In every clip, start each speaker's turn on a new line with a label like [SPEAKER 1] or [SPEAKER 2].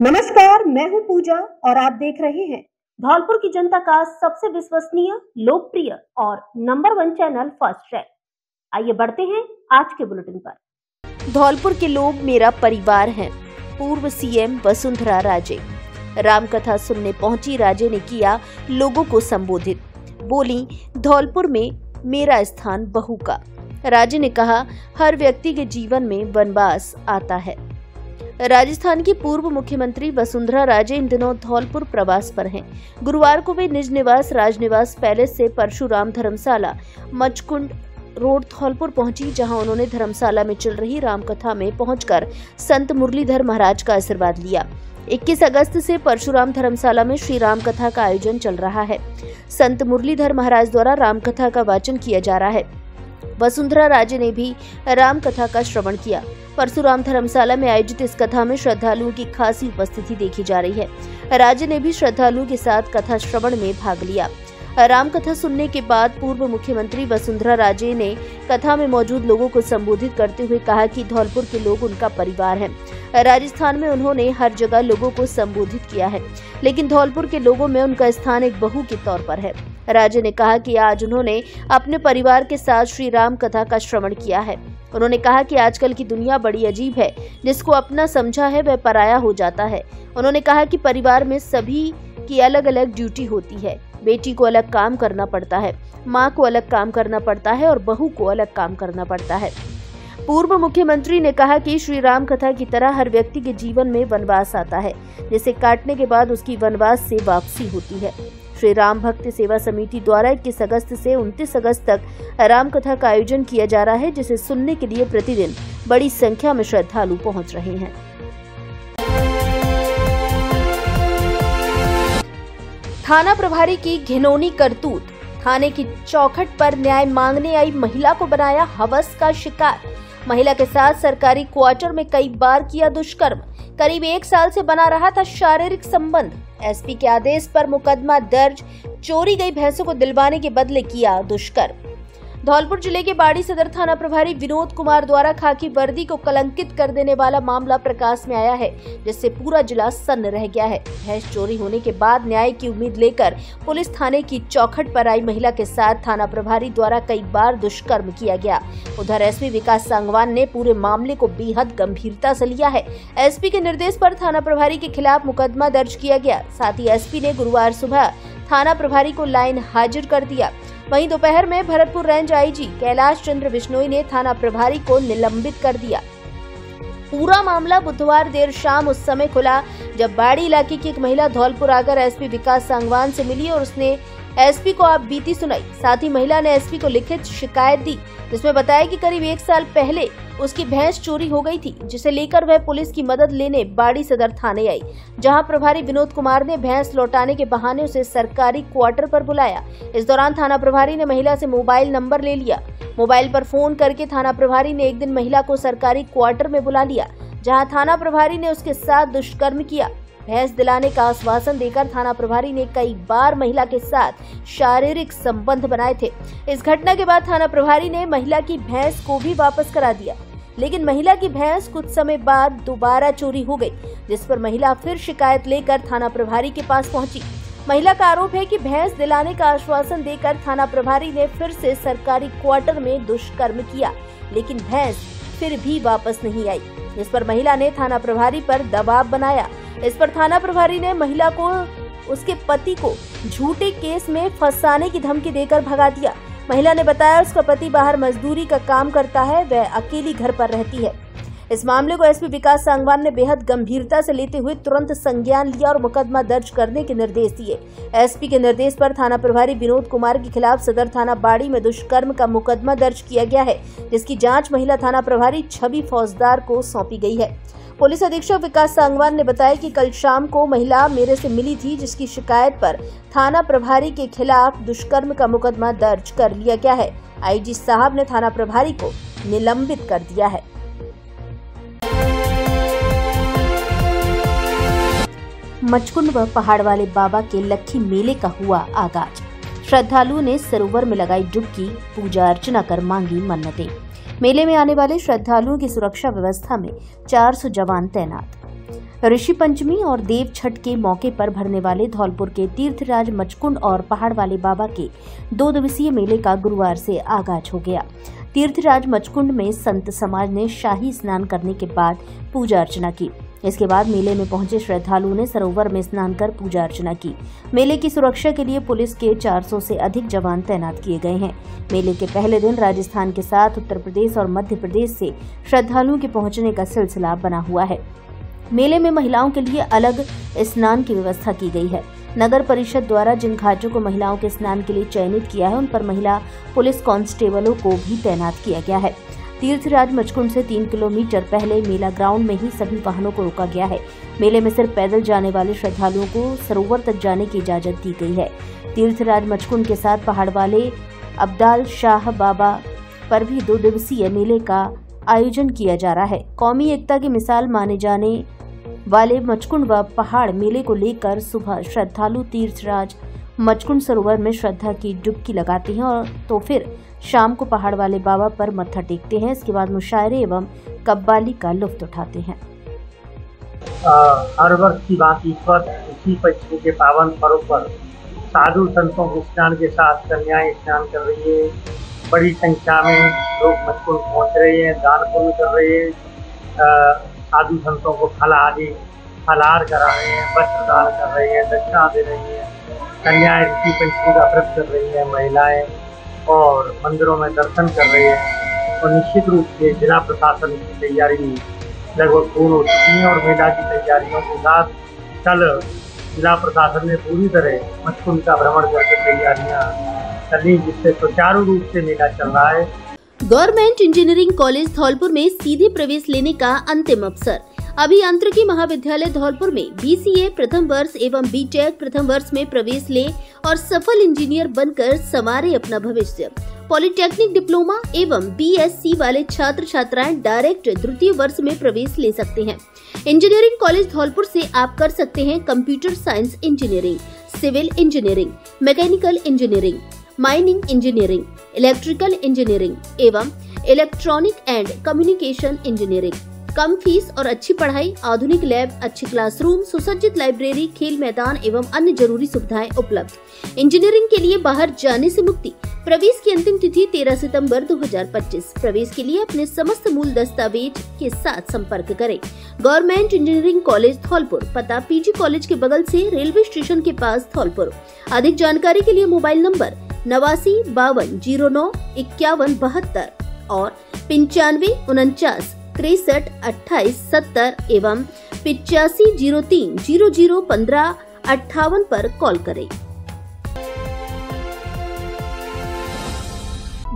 [SPEAKER 1] नमस्कार, मैं हूं पूजा और आप देख रहे हैं धौलपुर की जनता का सबसे विश्वसनीय, लोकप्रिय और नंबर 1 चैनल फर्स्ट ट्रैक। आइए बढ़ते हैं आज के बुलेटिन पर।
[SPEAKER 2] धौलपुर के लोग मेरा परिवार हैं। पूर्व सीएम वसुंधरा राजे रामकथा सुनने पहुंची राजे ने किया लोगों को संबोधित। बोली, धौलपुर में मेरा स्थान बहू का। राजे ने कहा, हर व्यक्ति के जीवन में वनवास आता है। राजस्थान की पूर्व मुख्यमंत्री वसुंधरा राजे इन दिनों धौलपुर प्रवास पर हैं। गुरुवार को वे निज निवास राजनिवास पैलेस से परशुराम धर्मशाला मचकुंड रोड धौलपुर पहुंची, जहां उन्होंने धर्मशाला में चल रही रामकथा में पहुंचकर संत मुरलीधर महाराज का आशीर्वाद लिया। 21 अगस्त से परशुराम धर्मशाला में श्री राम कथा का आयोजन चल रहा है। संत मुरलीधर महाराज द्वारा रामकथा का वाचन किया जा रहा है। वसुंधरा राजे ने भी राम कथा का श्रवण किया। परशुराम धर्मशाला में आयोजित इस कथा में श्रद्धालुओं की खासी उपस्थिति देखी जा रही है। राजे ने भी श्रद्धालुओं के साथ कथा श्रवण में भाग लिया। राम कथा सुनने के बाद पूर्व मुख्यमंत्री वसुंधरा राजे ने कथा में मौजूद लोगों को संबोधित करते हुए कहा कि धौलपुर के लोग उनका परिवार हैं। राजस्थान में उन्होंने हर जगह लोगों को संबोधित किया है, लेकिन धौलपुर के लोगों में उनका स्थान एक बहू के तौर पर है। राजे ने कहा कि आज उन्होंने अपने परिवार के साथ श्री राम कथा का श्रवण किया है। उन्होंने कहा कि आजकल की दुनिया बड़ी अजीब है, जिसको अपना समझा है वह पराया हो जाता है। उन्होंने कहा कि परिवार में सभी की अलग अलग ड्यूटी होती है। बेटी को अलग काम करना पड़ता है, माँ को अलग काम करना पड़ता है और बहू को अलग काम करना पड़ता है। पूर्व मुख्यमंत्री ने कहा कि श्री राम कथा की तरह हर व्यक्ति के जीवन में वनवास आता है, जिसे काटने के बाद उसकी वनवास से वापसी होती है। श्री राम भक्त सेवा समिति द्वारा 21 अगस्त से 29 अगस्त तक राम कथा का आयोजन किया जा रहा है, जिसे सुनने के लिए प्रतिदिन बड़ी संख्या में श्रद्धालु पहुंच रहे हैं। थाना प्रभारी की घिनौनी करतूत। थाने की चौखट पर न्याय मांगने आई महिला को बनाया हवस का शिकार। महिला के साथ सरकारी क्वार्टर में कई बार किया दुष्कर्म। करीब 1 साल से बना रहा था शारीरिक संबंध। एसपी के आदेश पर मुकदमा दर्ज। चोरी गई भैंसों को दिलवाने के बदले किया दुष्कर्म। धौलपुर जिले के बाड़ी सदर थाना प्रभारी विनोद कुमार द्वारा खाकी वर्दी को कलंकित कर देने वाला मामला प्रकाश में आया है, जिससे पूरा जिला सन्न रह गया है। भैंस चोरी होने के बाद न्याय की उम्मीद लेकर पुलिस थाने की चौखट पर आई महिला के साथ थाना प्रभारी द्वारा कई बार दुष्कर्म किया गया। उधर एसपी विकास सांगवान ने पूरे मामले को बेहद गंभीरता से लिया है। एसपी के निर्देश पर थाना प्रभारी के खिलाफ मुकदमा दर्ज किया गया। साथ ही एसपी ने गुरुवार सुबह थाना प्रभारी को लाइन हाजिर कर दिया। वहीं दोपहर में भरतपुर रेंज आईजी कैलाश चंद्र बिश्नोई ने थाना प्रभारी को निलंबित कर दिया। पूरा मामला बुधवार देर शाम उस समय खुला जब बाड़ी इलाके की एक महिला धौलपुर आकर एसपी विकास सांगवान से मिली और उसने एसपी को आप बीती सुनाई। साथ ही महिला ने एसपी को लिखित शिकायत दी, जिसमें बताया कि करीब 1 साल पहले उसकी भैंस चोरी हो गई थी, जिसे लेकर वह पुलिस की मदद लेने बाड़ी सदर थाने आई, जहां प्रभारी विनोद कुमार ने भैंस लौटाने के बहाने उसे सरकारी क्वार्टर पर बुलाया। इस दौरान थाना प्रभारी ने महिला से मोबाइल नंबर ले लिया। मोबाइल पर फोन करके थाना प्रभारी ने एक दिन महिला को सरकारी क्वार्टर में बुला लिया, जहाँ थाना प्रभारी ने उसके साथ दुष्कर्म किया। भैंस दिलाने का आश्वासन देकर थाना प्रभारी ने कई बार महिला के साथ शारीरिक संबंध बनाए थे। इस घटना के बाद थाना प्रभारी ने महिला की भैंस को भी वापस करा दिया, लेकिन महिला की भैंस कुछ समय बाद दोबारा चोरी हो गई, जिस पर महिला फिर शिकायत लेकर थाना प्रभारी के पास पहुंची। महिला का आरोप है कि भैंस दिलाने का आश्वासन देकर थाना प्रभारी ने फिर से सरकारी क्वार्टर में दुष्कर्म किया, लेकिन भैंस फिर भी वापस नहीं आई, जिस पर महिला ने थाना प्रभारी पर दबाव बनाया। इस पर थाना प्रभारी ने महिला को उसके पति को झूठे केस में फंसाने की धमकी देकर भगा दिया। महिला ने बताया उसका पति बाहर मजदूरी का काम करता है, वह अकेली घर पर रहती है। इस मामले को एसपी विकास सांगवान ने बेहद गंभीरता से लेते हुए तुरंत संज्ञान लिया और मुकदमा दर्ज करने के निर्देश दिए। एसपी के निर्देश पर थाना प्रभारी विनोद कुमार के खिलाफ सदर थाना बाड़ी में दुष्कर्म का मुकदमा दर्ज किया गया है, जिसकी जांच महिला थाना प्रभारी छवि फौजदार को सौंपी गई है। पुलिस अधीक्षक विकास सांगवान ने बताया कि कल शाम को महिला मेरे से मिली थी, जिसकी शिकायत पर थाना प्रभारी के खिलाफ दुष्कर्म का मुकदमा दर्ज कर लिया गया है। आईजी साहब ने थाना प्रभारी को निलंबित कर दिया है। मचकुंड व पहाड़ वाले बाबा के लक्खी मेले का हुआ आगाज। श्रद्धालुओं ने सरोवर में लगाई डुबकी, पूजा अर्चना कर मांगी मन्नतें। मेले में आने वाले श्रद्धालुओं की सुरक्षा व्यवस्था में 400 जवान तैनात। ऋषि पंचमी और देव छठ के मौके पर भरने वाले धौलपुर के तीर्थराज मचकुंड और पहाड़ वाले बाबा के 2 दिवसीय मेले का गुरुवार से आगाज हो गया। तीर्थराज मचकुंड में संत समाज ने शाही स्नान करने के बाद पूजा अर्चना की। इसके बाद मेले में पहुंचे श्रद्धालुओं ने सरोवर में स्नान कर पूजा अर्चना की। मेले की सुरक्षा के लिए पुलिस के 400 से अधिक जवान तैनात किए गए हैं। मेले के पहले दिन राजस्थान के साथ उत्तर प्रदेश और मध्य प्रदेश से श्रद्धालुओं के पहुंचने का सिलसिला बना हुआ है। मेले में महिलाओं के लिए अलग स्नान की व्यवस्था की गई है। नगर परिषद द्वारा जिन घाटों को महिलाओं के स्नान के लिए चयनित किया है, उन पर महिला पुलिस कांस्टेबलों को भी तैनात किया गया है। तीर्थराज मचकुंड से 3 किलोमीटर पहले मेला ग्राउंड में ही सभी वाहनों को रोका गया है। मेले में सिर्फ पैदल जाने वाले श्रद्धालुओं को सरोवर तक जाने की इजाजत दी गई है। तीर्थराज मचकुंड के साथ पहाड़ वाले अब्दाल शाह बाबा पर भी 2 दिवसीय मेले का आयोजन किया जा रहा है। कौमी एकता की मिसाल माने जाने वाले मचकुंड व पहाड़ मेले को लेकर सुबह श्रद्धालु तीर्थराज मचकुंड सरोवर में श्रद्धा की डुबकी लगाते हैं और तो फिर शाम को पहाड़ वाले बाबा पर मत्था टेकते हैं। इसके बाद मुशायरे एवं कव्वाली का लुत्फ उठाते हैं।
[SPEAKER 3] हर वर्ष की भांति इस वर्ष ऋषि पंचमी के पावन पर्व पर साधु संतों के स्नान के साथ कन्याएं स्नान कर रही है। बड़ी संख्या में लोग मचकुंड पहुंच रहे हैं, दान पुण्य कर रहे हैं। साधु संतों को फलाहार करा रहे हैं, वस्त्र दान कर रहे हैं, दक्षिणा दे रही हैं। कन्याएं ऋषि पंचमी का व्रत कर रही हैं, महिलाएं और मंदिरों में दर्शन कर रहे हैं। और निश्चित रूप से जिला प्रशासन की तैयारी लगभग पूर्ण हो चुकी है और मेला की तैयारियों के साथ कल जिला प्रशासन ने पूरी तरह मचकुंड का भ्रमण करके तैयारियां कर ली, जिससे सुचारू रूप से मेला चल रहा है।
[SPEAKER 2] गवर्नमेंट इंजीनियरिंग कॉलेज धौलपुर में सीधे प्रवेश लेने का अंतिम अवसर। अभियांत्रिकी महाविद्यालय धौलपुर में BCA प्रथम वर्ष एवं BTech प्रथम वर्ष में प्रवेश ले और सफल इंजीनियर बनकर संवारे अपना भविष्य। पॉलिटेक्निक डिप्लोमा एवं BSc वाले छात्र छात्राएं डायरेक्ट द्वितीय वर्ष में प्रवेश ले सकते हैं। इंजीनियरिंग कॉलेज धौलपुर से आप कर सकते हैं computer science engineering, civil engineering, mechanical engineering, mining engineering, electrical engineering एवं इलेक्ट्रॉनिक एंड कम्युनिकेशन इंजीनियरिंग। कम फीस और अच्छी पढ़ाई, आधुनिक लैब, अच्छे क्लासरूम, सुसज्जित लाइब्रेरी, खेल मैदान एवं अन्य जरूरी सुविधाएं उपलब्ध। इंजीनियरिंग के लिए बाहर जाने से मुक्ति। प्रवेश की अंतिम तिथि 13 सितंबर 2025। प्रवेश के लिए अपने समस्त मूल दस्तावेज के साथ संपर्क करें। गवर्नमेंट इंजीनियरिंग कॉलेज धौलपुर, पता PG कॉलेज के बगल से रेलवे स्टेशन के पास धौलपुर। अधिक जानकारी के लिए मोबाइल नंबर 89 52 09 51 72 और 95 49 63 28 70 एवं 85 03 00 15 58 पर कॉल करें।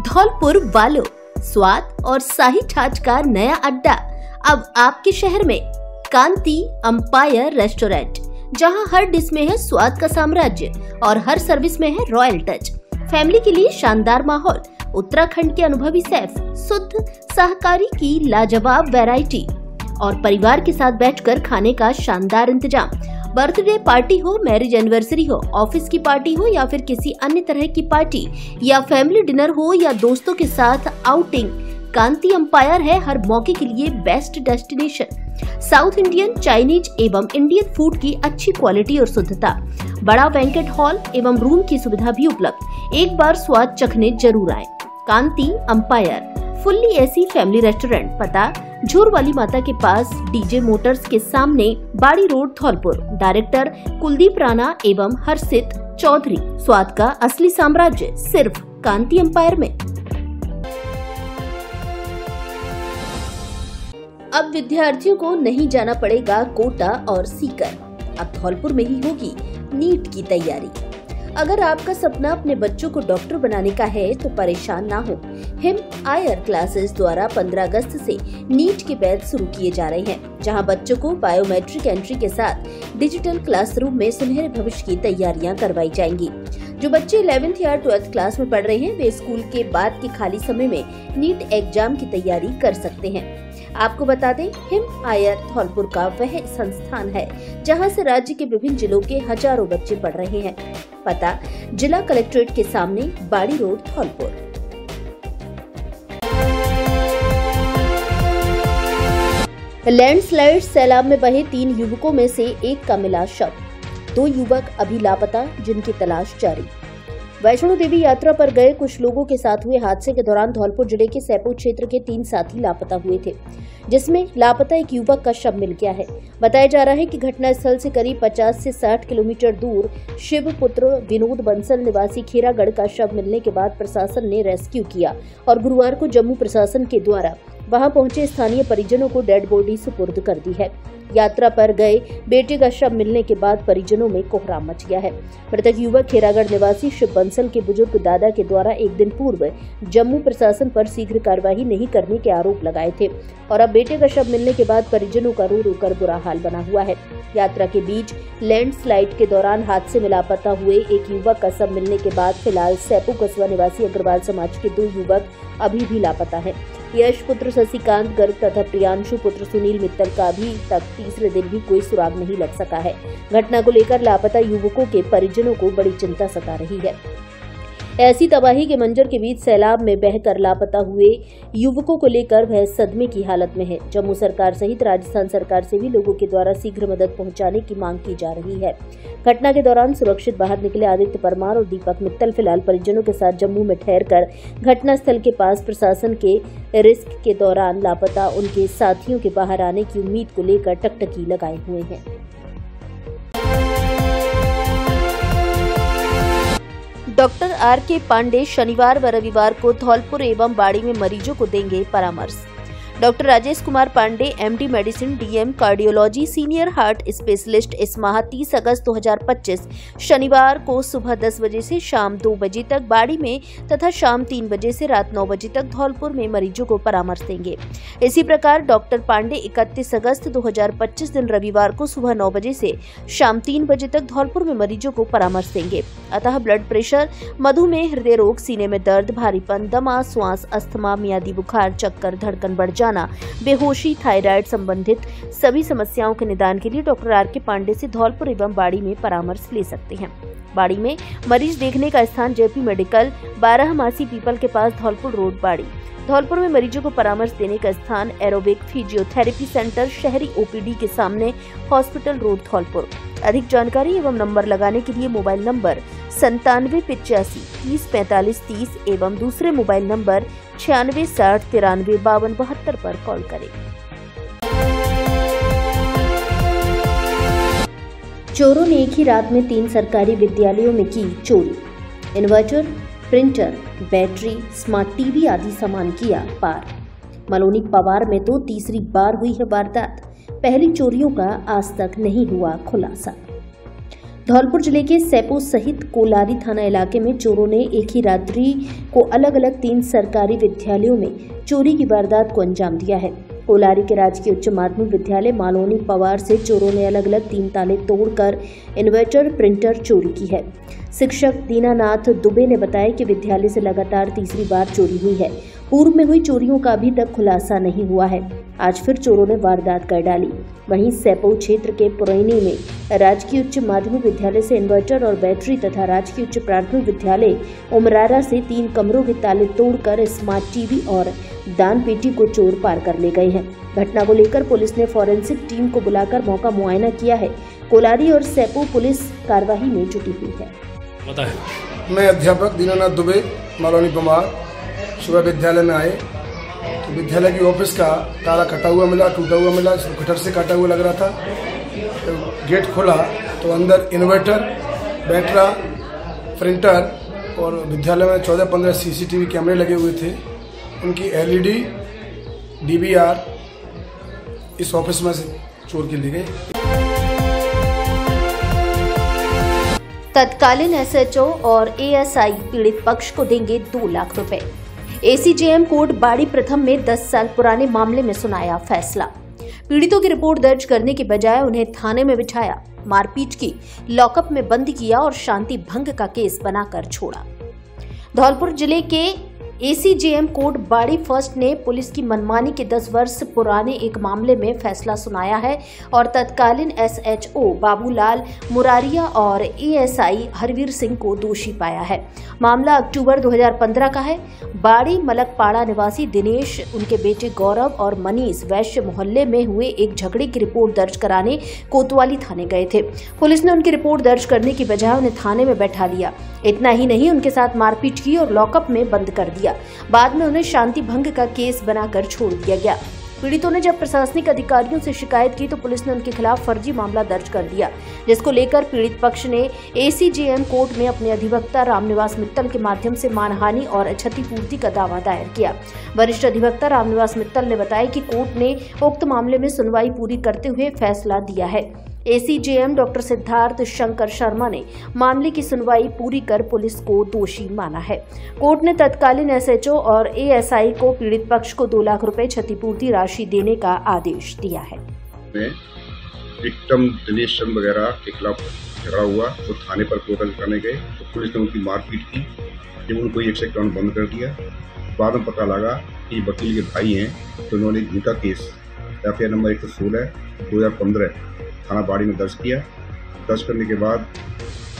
[SPEAKER 2] धौलपुर वालों, स्वाद और शाही छाछ का नया अड्डा अब आपके शहर में। कांति अंपायर रेस्टोरेंट, जहां हर डिश में है स्वाद का साम्राज्य और हर सर्विस में है रॉयल टच। फैमिली के लिए शानदार माहौल, उत्तराखंड के अनुभवी शेफ, शुद्ध शाकाहारी की लाजवाब वैरायटी और परिवार के साथ बैठकर खाने का शानदार इंतजाम। बर्थडे पार्टी हो, मैरिज एनिवर्सरी हो, ऑफिस की पार्टी हो या फिर किसी अन्य तरह की पार्टी या फैमिली डिनर हो या दोस्तों के साथ आउटिंग, कांति अंपायर है हर मौके के लिए best destination. South Indian, Chinese एवं इंडियन फूड की अच्छी क्वालिटी और शुद्धता, बड़ा बैंकेट हॉल एवं रूम की सुविधा भी उपलब्ध। एक बार स्वाद चखने जरूर आए। Kanti empire fully AC family restaurant, पता झूर वाली माता के पास, डीजे मोटर्स के सामने, बाड़ी रोड धौलपुर। डायरेक्टर कुलदीप राणा एवं हर्षित चौधरी। स्वाद का असली साम्राज्य सिर्फ कांति अंपायर में। अब विद्यार्थियों को नहीं जाना पड़ेगा कोटा और सीकर, अब धौलपुर में ही होगी नीट की तैयारी। अगर आपका सपना अपने बच्चों को डॉक्टर बनाने का है तो परेशान ना हो। हिम आयर क्लासेस द्वारा 15 अगस्त से नीट के बैच शुरू किए जा रहे हैं, जहां बच्चों को बायोमेट्रिक एंट्री के साथ डिजिटल क्लासरूम में सुनहरे भविष्य की तैयारियां करवाई जाएंगी। जो बच्चे 11th या 12th क्लास में पढ़ रहे हैं, वे स्कूल के बाद के खाली समय में नीट एग्जाम की तैयारी कर सकते हैं। आपको बता दें, हिम आयर धौलपुर का वह संस्थान है जहां से राज्य के विभिन्न जिलों के हजारों बच्चे पढ़ रहे हैं। पता जिला कलेक्ट्रेट के सामने, बाड़ी रोड धौलपुर। लैंडस्लाइड सैलाब में बहे 3 युवकों में से एक का मिला शव। 2 युवक अभी लापता, जिनकी तलाश जारी। वैष्णो देवी यात्रा पर गए कुछ लोगों के साथ हुए हादसे के दौरान धौलपुर जिले के सैपो क्षेत्र के 3 साथी लापता हुए थे, जिसमें लापता एक युवक का शव मिल गया है। बताया जा रहा है कि घटनास्थल से करीब 50 से 60 किलोमीटर दूर शिवपुत्र विनोद बंसल निवासी खेरागढ़ का शव मिलने के बाद प्रशासन ने रेस्क्यू किया और गुरुवार को जम्मू प्रशासन के द्वारा वहां पहुंचे स्थानीय परिजनों को डेड बॉडी सुपुर्द कर दी है। यात्रा पर गए बेटे का शव मिलने के बाद परिजनों में कोहराम मच गया है। मृतक युवक खेरागढ़ निवासी शिव बंसल के बुजुर्ग दादा के द्वारा एक दिन पूर्व जम्मू प्रशासन पर शीघ्र कार्यवाही नहीं करने के आरोप लगाए थे और अब बेटे का शव मिलने के बाद परिजनों का रो रो कर बुरा हाल बना हुआ है। यात्रा के बीच लैंडस्लाइड के दौरान हादसे में लापता हुए एक युवक का शव मिलने के बाद फिलहाल सैपो कस्बा निवासी अग्रवाल समाज के 2 युवक अभी भी लापता है। यश पुत्र शशिकांत गर्ग तथा प्रियांशु पुत्र सुनील मित्तल का अभी तक तीसरे दिन भी कोई सुराग नहीं लग सका है। घटना को लेकर लापता युवकों के परिजनों को बड़ी चिंता सता रही है। ऐसी तबाही के मंजर के बीच सैलाब में बहकर लापता हुए युवकों को लेकर वह सदमे की हालत में है। जम्मू सरकार सहित राजस्थान सरकार से भी लोगों के द्वारा शीघ्र मदद पहुंचाने की मांग की जा रही है। घटना के दौरान सुरक्षित बाहर निकले आदित्य परमार और दीपक मित्तल फिलहाल परिजनों के साथ जम्मू में ठहरकर घटनास्थल के पास प्रशासन के रिस्क के दौरान लापता उनके साथियों के बाहर आने की उम्मीद को लेकर टकटकी लगाए हुए हैं। Doctor R K. पांडे शनिवार व रविवार को धौलपुर एवं बाड़ी में मरीजों को देंगे परामर्श। Doctor Rajesh Kumar Pandey MD medicine DM cardiology senior heart specialist इस माह 30 अगस्त 2025 शनिवार को सुबह 10 बजे से शाम 2 बजे तक बाड़ी में तथा शाम 3 बजे से रात 9 बजे तक धौलपुर में मरीजों को परामर्श देंगे। इसी प्रकार डॉक्टर पांडे 31 अगस्त 2025 दिन रविवार को सुबह 9 बजे से शाम 3 बजे तक धौलपुर में मरीजों को परामर्श देंगे। अतः ब्लड प्रेशर, मधुमेह, हृदय रोग, सीने में दर्द, भारीपन, दमा, श्वास, अस्थमा, मियादी बुखार, चक्कर, धड़कन बढ़ जाना, बेहोशी, थायराइड संबंधित सभी समस्याओं के निदान के लिए डॉक्टर आर.के. पांडे से धौलपुर एवं बाड़ी में परामर्श ले सकते हैं। बाड़ी में मरीज देखने का स्थान जेपी मेडिकल 12 मासी पीपल के पास धौलपुर रोड बाड़ी। धौलपुर में मरीजों को परामर्श देने का स्थान एरोबिक फिजियोथेरेपी सेंटर शहरी ओपीडी के सामने हॉस्पिटल रोड धौलपुर। अधिक जानकारी एवं नंबर लगाने के लिए मोबाइल नंबर 9785 30 45 30 एवं दूसरे मोबाइल नंबर 96 60 93 52 72 पर कॉल करें। चोरों ने एक ही रात में 3 सरकारी विद्यालयों में की चोरी। Inverter, printer, battery, smart TV आदि सामान किया पार। मलोनी पवार में तो तीसरी बार हुई है वारदात। पहली चोरियों का आज तक नहीं हुआ खुलासा। धौलपुर जिले के सैपो सहित कोलारी थाना इलाके में चोरों ने एक ही रात्रि को अलग अलग 3 सरकारी विद्यालयों में चोरी की वारदात को अंजाम दिया है। कोलारी के राजकीय उच्च माध्यमिक विद्यालय मालोनी पवार से चोरों ने अलग अलग 3 ताले तोड़कर इन्वर्टर, प्रिंटर चोरी की है। शिक्षक दीनानाथ दुबे ने बताया कि विद्यालय से लगातार तीसरी बार चोरी हुई है। पूर्व में हुई चोरियों का अभी तक खुलासा नहीं हुआ है। आज फिर चोरों ने वारदात कर डाली। वहीं सैपो क्षेत्र के पुरैनी में राजकीय उच्च माध्यमिक विद्यालय से इन्वर्टर और बैटरी तथा राजकीय उच्च प्राथमिक विद्यालय उमरारा से 3 कमरों के ताले तोड़कर स्मार्ट टीवी और दान पेटी को चोर पार कर ले गए हैं। घटना को लेकर पुलिस ने फॉरेंसिक टीम को बुलाकर मौका मुआयना किया है। कोलारी और सैपो पुलिस कार्रवाई में जुटी हुई है।
[SPEAKER 4] मैं अध्यापक दीनानाथ दुबे मालोनी पवार सुबह विद्यालय में आए तो विद्यालय की ऑफिस का ताला कटा हुआ मिला, टूटा हुआ मिला, कटर से काटा हुआ लग रहा था। तो गेट खोला तो अंदर इन्वर्टर, बैटरा, प्रिंटर और विद्यालय में 14-15 सीसीटीवी कैमरे लगे हुए थे। उनकी एलईडी, डीवीआर इस ऑफिस में से चोर के लिए गए।
[SPEAKER 2] तत्कालीन एसएचओ और एएसआई पीड़ित पक्ष को देंगे 2 लाख रुपए। एसीजेएम कोर्ट बाड़ी प्रथम में 10 साल पुराने मामले में सुनाया फैसला। पीड़ितों की रिपोर्ट दर्ज करने के बजाय उन्हें थाने में बिठाया, मारपीट की, लॉकअप में बंद किया और शांति भंग का केस बनाकर छोड़ा। धौलपुर जिले के एसीजेएम कोर्ट बाड़ी फर्स्ट ने पुलिस की मनमानी के 10 वर्ष पुराने एक मामले में फैसला सुनाया है और तत्कालीन एसएचओ बाबूलाल मुरारिया और एएसआई हरवीर सिंह को दोषी पाया है। मामला अक्टूबर 2015 का है। बाड़ी मलकपाड़ा निवासी दिनेश, उनके बेटे गौरव और मनीष वैश्य मोहल्ले में हुए एक झगड़े की रिपोर्ट दर्ज कराने कोतवाली थाने गए थे। पुलिस ने उनकी रिपोर्ट दर्ज करने की बजाय उन्हें थाने में बैठा लिया। इतना ही नहीं, उनके साथ मारपीट की और लॉकअप में बंद कर दिया। बाद में उन्हें शांति भंग का केस बनाकर छोड़ दिया गया। पीड़ितों ने जब प्रशासनिक अधिकारियों से शिकायत की तो पुलिस ने उनके खिलाफ फर्जी मामला दर्ज कर दिया, जिसको लेकर पीड़ित पक्ष ने एसीजेएम कोर्ट में अपने अधिवक्ता रामनिवास मित्तल के माध्यम से मानहानि और क्षतिपूर्ति का दावा दायर किया। वरिष्ठ अधिवक्ता रामनिवास मित्तल ने बताया कि कोर्ट ने उक्त मामले में सुनवाई पूरी करते हुए फैसला दिया है। एसीजेएम डॉक्टर सिद्धार्थ शंकर शर्मा ने मामले की सुनवाई पूरी कर पुलिस को दोषी माना है। कोर्ट ने तत्कालीन एसएचओ और एएसआई को पीड़ित पक्ष को 2 लाख रुपए क्षतिपूर्ति राशि देने का आदेश दिया है।
[SPEAKER 5] विक्टिम दिनेश चंद वगैरह के खिलाफ झगड़ा हुआ तो थाने पर कोर्ट करने गए तो पुलिस ने उनकी मारपीट की, जब उनको 1 सेकंड बंद कर दिया। बाद में पता लगा कि वकील के भाई हैं तो उन्होंने झूठा केस एफआईआर नंबर 116/2015 थाना बाड़ी में दर्ज किया। दर्ज करने के बाद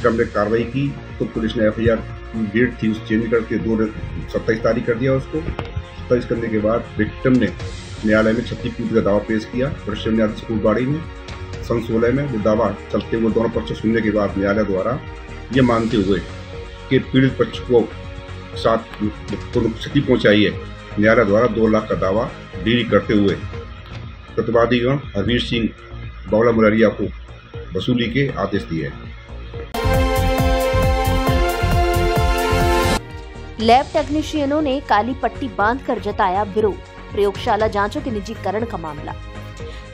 [SPEAKER 5] जब हमने कार्रवाई की तो पुलिस ने एफआईआर की डेट थी उस चेंज करके 27 तारीख कर दिया उसको। 27 करने के बाद विक्टिम ने न्यायालय में क्षतिपूर्ति का दावा पेश किया। वरिष्ठ न्यायाधीश कोर्ट बाड़ी में सन 16 में वो दावा चलते हुए दोनों पक्ष सुनने के बाद न्यायालय द्वारा ये मानते हुए कि पीड़ित पक्ष को साथ क्षति पहुंचाई है, न्यायालय द्वारा 2 लाख का दावा डिली करते हुए प्रतिवादीगण हरवीर सिंह बाबूलाल मुरारिया को वसूली के आदेश दिए।
[SPEAKER 2] लैब टेक्नीशियनों ने काली पट्टी बांधकर जताया विरोध। प्रयोगशाला जांचों के निजीकरण का मामला।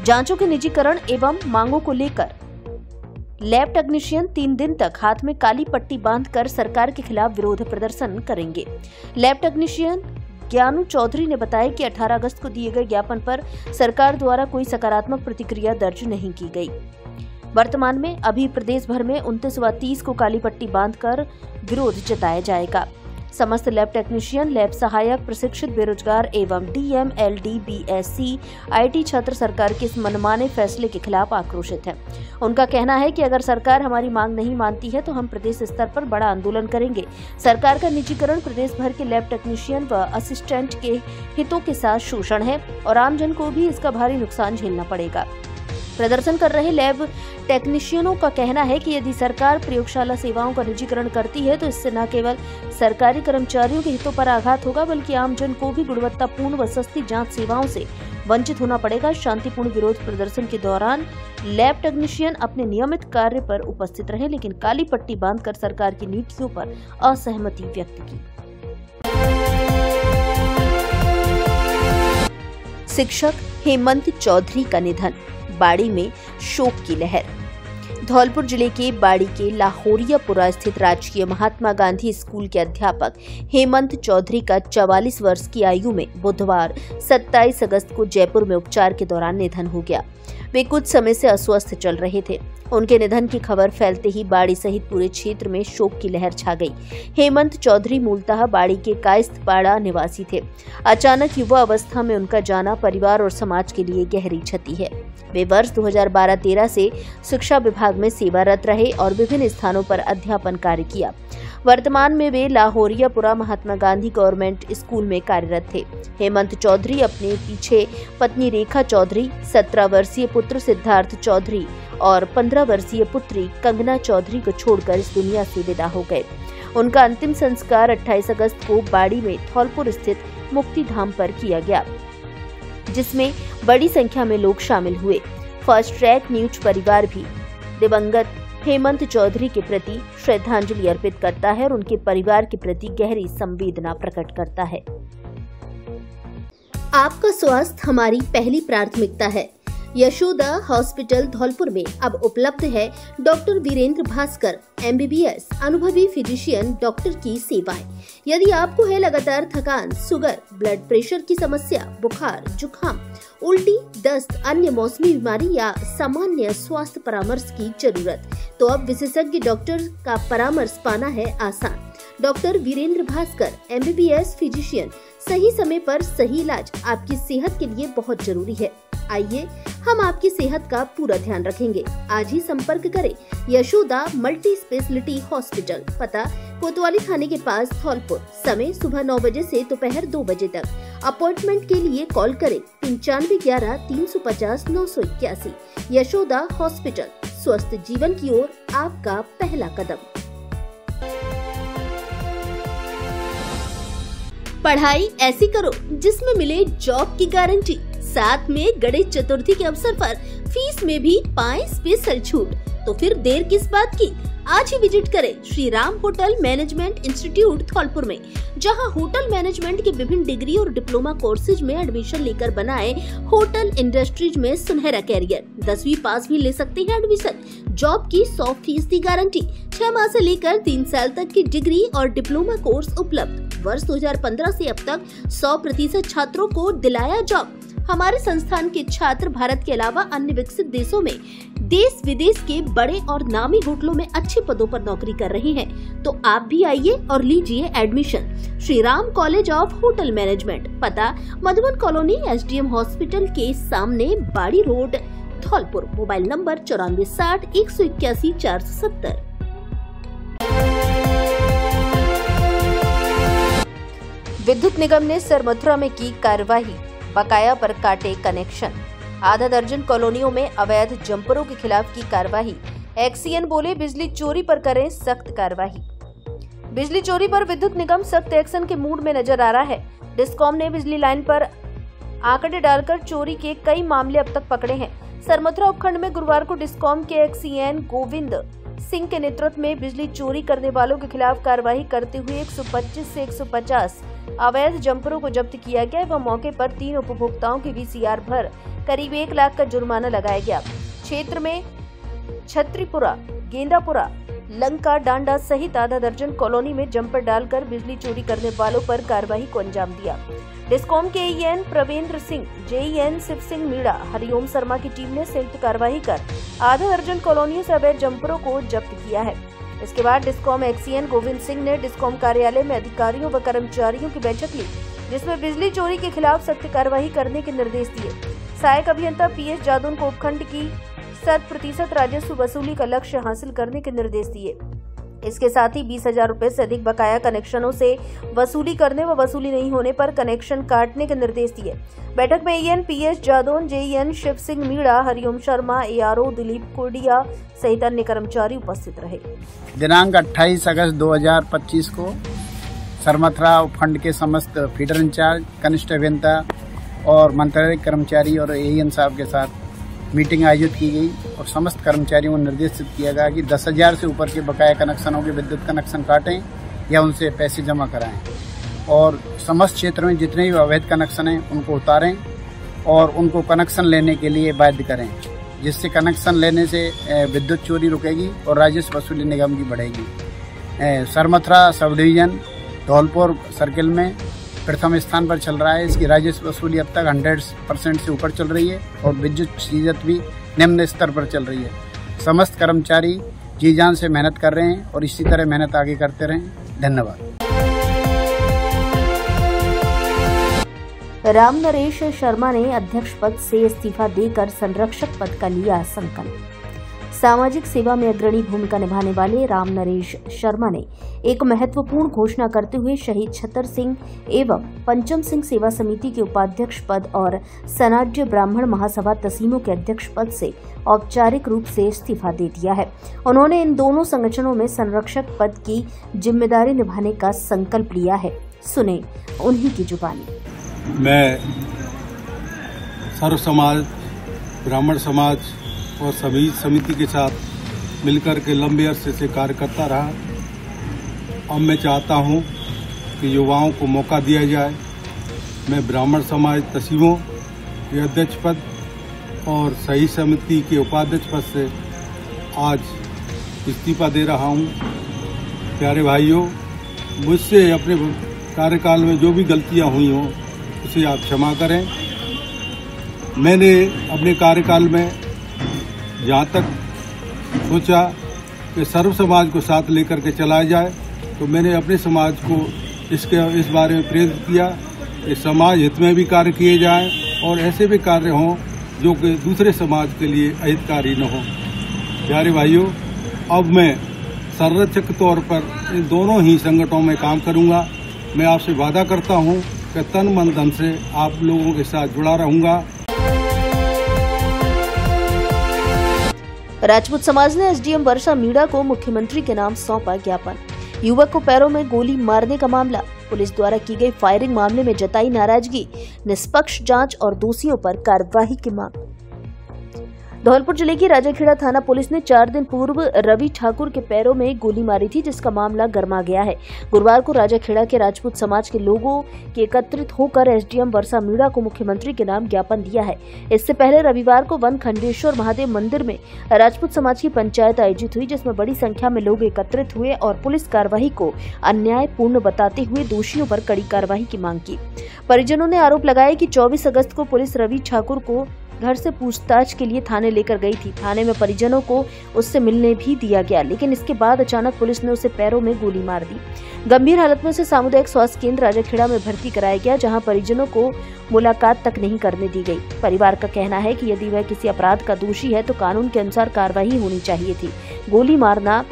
[SPEAKER 2] जांचों के निजीकरण एवं मांगों को लेकर लैब टेक्नीशियन 3 दिन तक हाथ में काली पट्टी बांधकर सरकार के खिलाफ विरोध प्रदर्शन करेंगे। लैब टेक्नीशियन ज्ञानू चौधरी ने बताया कि 18 अगस्त को दिए गए ज्ञापन पर सरकार द्वारा कोई सकारात्मक प्रतिक्रिया दर्ज नहीं की गई। वर्तमान में अभी प्रदेश भर में 29 व 30 को काली पट्टी बांधकर विरोध जताया जाएगा। समस्त लैब टेक्नीशियन, लैब सहायक, प्रशिक्षित बेरोजगार एवं डीएम, एलडी, बीएससी, आईटी छात्र सरकार के इस मनमाने फैसले के खिलाफ आक्रोशित हैं। उनका कहना है कि अगर सरकार हमारी मांग नहीं मानती है तो हम प्रदेश स्तर पर बड़ा आंदोलन करेंगे। सरकार का निजीकरण प्रदेश भर के लैब टेक्नीशियन व असिस्टेंट के हितों के साथ शोषण है और आमजन को भी इसका भारी नुकसान झेलना पड़ेगा। प्रदर्शन कर रहे लैब टेक्नीशियनों का कहना है कि यदि सरकार प्रयोगशाला सेवाओं का निजीकरण करती है तो इससे न केवल सरकारी कर्मचारियों के हितों पर आघात होगा बल्कि आमजन को भी गुणवत्तापूर्ण व सस्ती जांच सेवाओं से वंचित होना पड़ेगा। शांतिपूर्ण विरोध प्रदर्शन के दौरान लैब टेक्नीशियन अपने नियमित कार्य पर उपस्थित रहे, लेकिन काली पट्टी बांधकर सरकार की नीतियों पर असहमति व्यक्त की। शिक्षक हेमंत चौधरी का निधन, बाड़ी में शोक की लहर। धौलपुर जिले के बाड़ी के लाहौरियापुरा स्थित राजकीय महात्मा गांधी स्कूल के अध्यापक हेमंत चौधरी का 44 वर्ष की आयु में बुधवार 27 अगस्त को जयपुर में उपचार के दौरान निधन हो गया। वे कुछ समय से अस्वस्थ चल रहे थे। उनके निधन की खबर फैलते ही बाड़ी सहित पूरे क्षेत्र में शोक की लहर छा गई। हेमंत चौधरी मूलतः बाड़ी के कायस्थपाड़ा निवासी थे। अचानक युवा अवस्था में उनका जाना परिवार और समाज के लिए गहरी क्षति है। वे वर्ष 2012-13 से शिक्षा विभाग में सेवारत रहे और विभिन्न स्थानों पर अध्यापन कार्य किया। वर्तमान में वे लाहौरियापुरा महात्मा गांधी गवर्नमेंट स्कूल में कार्यरत थे। हेमंत चौधरी अपने पीछे पत्नी रेखा चौधरी, 17 वर्षीय पुत्र सिद्धार्थ चौधरी और 15 वर्षीय पुत्री कंगना चौधरी को छोड़कर इस दुनिया से विदा हो गए। उनका अंतिम संस्कार 28 अगस्त को बाड़ी में धौलपुर स्थित मुक्ति धाम पर किया गया, जिसमें बड़ी संख्या में लोग शामिल हुए। फर्स्ट ट्रैक न्यूज परिवार भी दिवंगत हेमंत चौधरी के प्रति श्रद्धांजलि अर्पित करता है और उनके परिवार के प्रति गहरी संवेदना प्रकट करता है। आपका स्वास्थ्य हमारी पहली प्राथमिकता है। यशोदा हॉस्पिटल धौलपुर में अब उपलब्ध है डॉक्टर वीरेंद्र भास्कर MBBS अनुभवी फिजिशियन डॉक्टर की सेवाएं। यदि आपको है लगातार थकान, शुगर, ब्लड प्रेशर की समस्या, बुखार, जुकाम, उल्टी, दस्त, अन्य मौसमी बीमारी या सामान्य स्वास्थ्य परामर्श की जरूरत, तो अब विशेषज्ञ डॉक्टर का परामर्श पाना है आसान। Doctor Virendra Bhaskar, MBBS physician. सही समय पर सही इलाज आपकी सेहत के लिए बहुत जरूरी है। आइए हम आपकी सेहत का पूरा ध्यान रखेंगे। आज ही संपर्क करें यशोदा मल्टी स्पेशलिटी हॉस्पिटल, पता कोतवाली थाने के पास धौलपुर। समय सुबह 9 बजे से दोपहर 2 बजे तक। अपॉइंटमेंट के लिए कॉल करें 9511 350 981। यशोदा हॉस्पिटल, स्वस्थ जीवन की ओर आपका पहला कदम। पढ़ाई ऐसी करो जिसमें मिले जॉब की गारंटी, साथ में गणेश चतुर्थी के अवसर पर फीस में भी पाएं स्पेशल छूट। तो फिर देर किस बात की, आज ही विजिट करें Shri Ram hotel management institute Dholpur में, जहां होटल मैनेजमेंट के विभिन्न डिग्री और डिप्लोमा कोर्सेज में एडमिशन लेकर बनाए होटल इंडस्ट्रीज में सुनहरा कैरियर। 10वीं पास भी ले सकते हैं एडमिशन। जॉब की 100% गारंटी, 6 माह से लेकर 3 साल तक की डिग्री और डिप्लोमा कोर्स उपलब्ध। वर्ष 2015 से अब तक 100% छात्रों को दिलाया जॉब। हमारे संस्थान के छात्र भारत के अलावा अन्य विकसित देशों में देश विदेश के बड़े और नामी होटलों में अच्छे पदों पर नौकरी कर रहे हैं। तो आप भी आइए और लीजिए admission. Shri Ram college of hotel management, पता मधुबन कॉलोनी, SDM हॉस्पिटल के सामने, बाड़ी रोड, धौलपुर। Mobile number 9460 181 470। विद्युत निगम ने सरमथुरा में की कार्रवाई, बकाया पर काटे कनेक्शन। आधा दर्जन कॉलोनियों में अवैध जंपरों के खिलाफ की कार्रवाई। एक्सीएन बोले बिजली चोरी पर करें सख्त कार्रवाई। बिजली चोरी पर विद्युत निगम सख्त एक्शन के मूड में नजर आ रहा है। डिस्कॉम ने बिजली लाइन पर आंकड़े डालकर चोरी के कई मामले अब तक पकड़े हैं। सरमथुरा उपखंड में गुरुवार को डिस्कॉम के एक्सीएन गोविंद सिंह के नेतृत्व में बिजली चोरी करने वालों के खिलाफ कार्रवाई करते हुए 125 से 150 अवैध जंपरों को जब्त किया गया एवं मौके पर 3 उपभोक्ताओं की VCR भर करीब 1 लाख का जुर्माना लगाया गया। क्षेत्र में छत्रीपुरा, गेंदापुरा, लंका, डांडा सहित आधा दर्जन कॉलोनी में जंपर डालकर बिजली चोरी करने वालों पर कार्रवाई को अंजाम दिया। डिस्कॉम के AEN प्रवेंद्र सिंह, JEN शिव सिंह मीणा, हरिओम शर्मा की टीम ने संयुक्त कार्रवाई कर आधा दर्जन कॉलोनियों से अवैध जंपरों को जब्त किया है। इसके बाद डिस्कॉम एक्सीएन गोविंद सिंह ने डिस्कॉम कार्यालय में अधिकारियों व कर्मचारियों की बैठक ली, जिसमें बिजली चोरी के खिलाफ सख्त कार्रवाई करने के निर्देश दिए। सहायक अभियंता PS जादौन को उपखंड की 100% राजस्व वसूली का लक्ष्य हासिल करने के निर्देश दिए। इसके साथ ही 20,000 रुपए से अधिक बकाया कनेक्शनों से वसूली करने व वसूली नहीं होने पर कनेक्शन काटने के निर्देश दिए। बैठक में AEN PS Jadaun, JEN Shiv Singh Meena, Hariom Sharma, ARO Dilip Kurdia सहित अन्य कर्मचारी उपस्थित रहे।
[SPEAKER 6] दिनांक 28 अगस्त 2025 को सरमथुरा उपखंड के समस्त फीडर इंचार्ज, कनिष्ठ अभियंता और मंत्रालय कर्मचारी और AEN साहब के साथ मीटिंग आयोजित की गई और समस्त कर्मचारियों को निर्देशित किया गया कि 10,000 से ऊपर के बकाया कनेक्शनों के विद्युत कनेक्शन काटें या उनसे पैसे जमा कराएं और समस्त क्षेत्र में जितने भी अवैध कनेक्शन हैं उनको उतारें और उनको कनेक्शन लेने के लिए बाध्य करें, जिससे कनेक्शन लेने से विद्युत चोरी रुकेगी और राजस्व वसूली निगम की बढ़ेगी। Sarmathura sub division Dholpur circle में प्रथम स्थान पर चल रहा है। इसकी राजस्व वसूली अब तक 100% से ऊपर चल रही है और विद्युत सीजत भी निम्न स्तर पर चल रही है। समस्त कर्मचारी जी जान से मेहनत कर रहे हैं और इसी तरह मेहनत आगे करते रहें। धन्यवाद।
[SPEAKER 2] राम नरेश शर्मा ने अध्यक्ष पद से इस्तीफा देकर संरक्षक पद का लिया संकल्प। सामाजिक सेवा में अग्रणी भूमिका निभाने वाले राम नरेश शर्मा ने एक महत्वपूर्ण घोषणा करते हुए शहीद छतर सिंह एवं पंचम सिंह सेवा समिति के उपाध्यक्ष पद और सनाड्य ब्राह्मण महासभा तसीमों के अध्यक्ष पद से औपचारिक रूप से इस्तीफा दे दिया है। उन्होंने इन दोनों संगठनों में संरक्षक पद की जिम्मेदारी निभाने का संकल्प लिया है। सुने उन्हीं की जुबानी।
[SPEAKER 7] मैं सर्व समाज, ब्राह्मण समाज और सभी समिति के साथ मिलकर के लंबे अरसे से कार्य करता रहा। अब मैं चाहता हूं कि युवाओं को मौका दिया जाए। मैं ब्राह्मण समाज तसीमों के अध्यक्ष पद और सही समिति के उपाध्यक्ष पद से आज इस्तीफा दे रहा हूं। प्यारे भाइयों, मुझसे अपने कार्यकाल में जो भी गलतियां हुई हों उसे आप क्षमा करें। मैंने अपने कार्यकाल में जहाँ तक सोचा कि सर्व समाज को साथ लेकर के चलाया जाए तो मैंने अपने समाज को इस बारे में प्रेरित किया कि समाज हित में भी कार्य किए जाएं और ऐसे भी कार्य हों जो कि दूसरे समाज के लिए अहितकारी न हो। प्यारे भाइयों, अब मैं संरक्षक के तौर पर इन दोनों ही संगठनों में काम करूंगा। मैं आपसे वादा करता हूं कि तन मन धन से आप लोगों के साथ जुड़ा रहूंगा।
[SPEAKER 2] राजपूत समाज ने एसडीएम वर्षा मीणा को मुख्यमंत्री के नाम सौंपा ज्ञापन। युवक को पैरों में गोली मारने का मामला, पुलिस द्वारा की गई फायरिंग मामले में जताई नाराजगी, निष्पक्ष जांच और दोषियों पर कार्रवाई की मांग। धौलपुर जिले की राजाखेड़ा थाना पुलिस ने 4 दिन पूर्व रवि ठाकुर के पैरों में गोली मारी थी, जिसका मामला गर्मा गया है। गुरुवार को राजाखेड़ा के राजपूत समाज के लोगों के एकत्रित होकर एसडीएम वर्षा मीणा को मुख्यमंत्री के नाम ज्ञापन दिया है। इससे पहले रविवार को वन खंडेश्वर महादेव मंदिर में राजपूत समाज की पंचायत आयोजित हुई, जिसमें बड़ी संख्या में लोग एकत्रित हुए और पुलिस कार्रवाई को अन्यायपूर्ण बताते हुए दोषियों पर कड़ी कार्रवाई की मांग की। परिजनों ने आरोप लगाया कि 24 अगस्त को पुलिस रवि ठाकुर को घर से पूछताछ के लिए थाने लेकर गई थी। थाने में परिजनों को उससे मिलने भी दिया गया, लेकिन इसके बाद अचानक पुलिस ने उसे पैरों में गोली मार दी। गंभीर हालत में उसे सामुदायिक स्वास्थ्य केंद्र राजाखेड़ा में भर्ती कराया गया, जहां परिजनों को मुलाकात तक नहीं करने दी गई। परिवार का कहना है कि यदि वह किसी अपराध का दोषी है तो कानून के अनुसार कार्रवाई होनी चाहिए थी। गोली मारना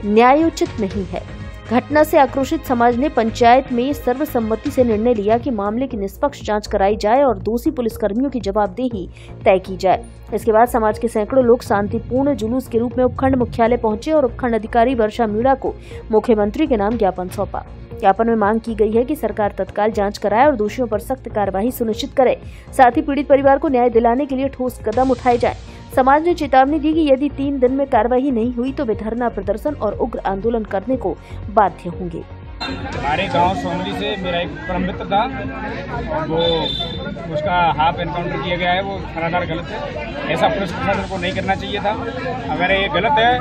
[SPEAKER 2] न्यायोचित नहीं है। घटना से आक्रोशित समाज ने पंचायत में सर्वसम्मति से निर्णय लिया कि मामले की निष्पक्ष जांच कराई जाए और दोषी पुलिसकर्मियों की जवाबदेही तय की जाए। इसके बाद समाज के सैकड़ों लोग शांतिपूर्ण जुलूस के रूप में उपखंड मुख्यालय पहुंचे और उपखंड अधिकारी वर्षा मीणा को मुख्यमंत्री के नाम ज्ञापन सौंपा। ज्ञापन में मांग की गई है कि सरकार तत्काल जांच कराए और दोषियों पर सख्त कार्रवाई सुनिश्चित करे। साथ ही पीड़ित परिवार को न्याय दिलाने के लिए ठोस कदम उठाए जाएं। समाज ने चेतावनी दी कि यदि 3 दिन में कार्रवाई नहीं हुई तो वे धरना प्रदर्शन और उग्र आंदोलन करने को बाध्य होंगे।
[SPEAKER 8] हमारे गांव सोमली से मेरा एक परम मित्र था, वो उसका हाफ एनकाउंटर किया गया है, वो सरासर गलत है। ऐसा पुलिस प्रशासन को नहीं करना चाहिए था। अगर ये गलत है,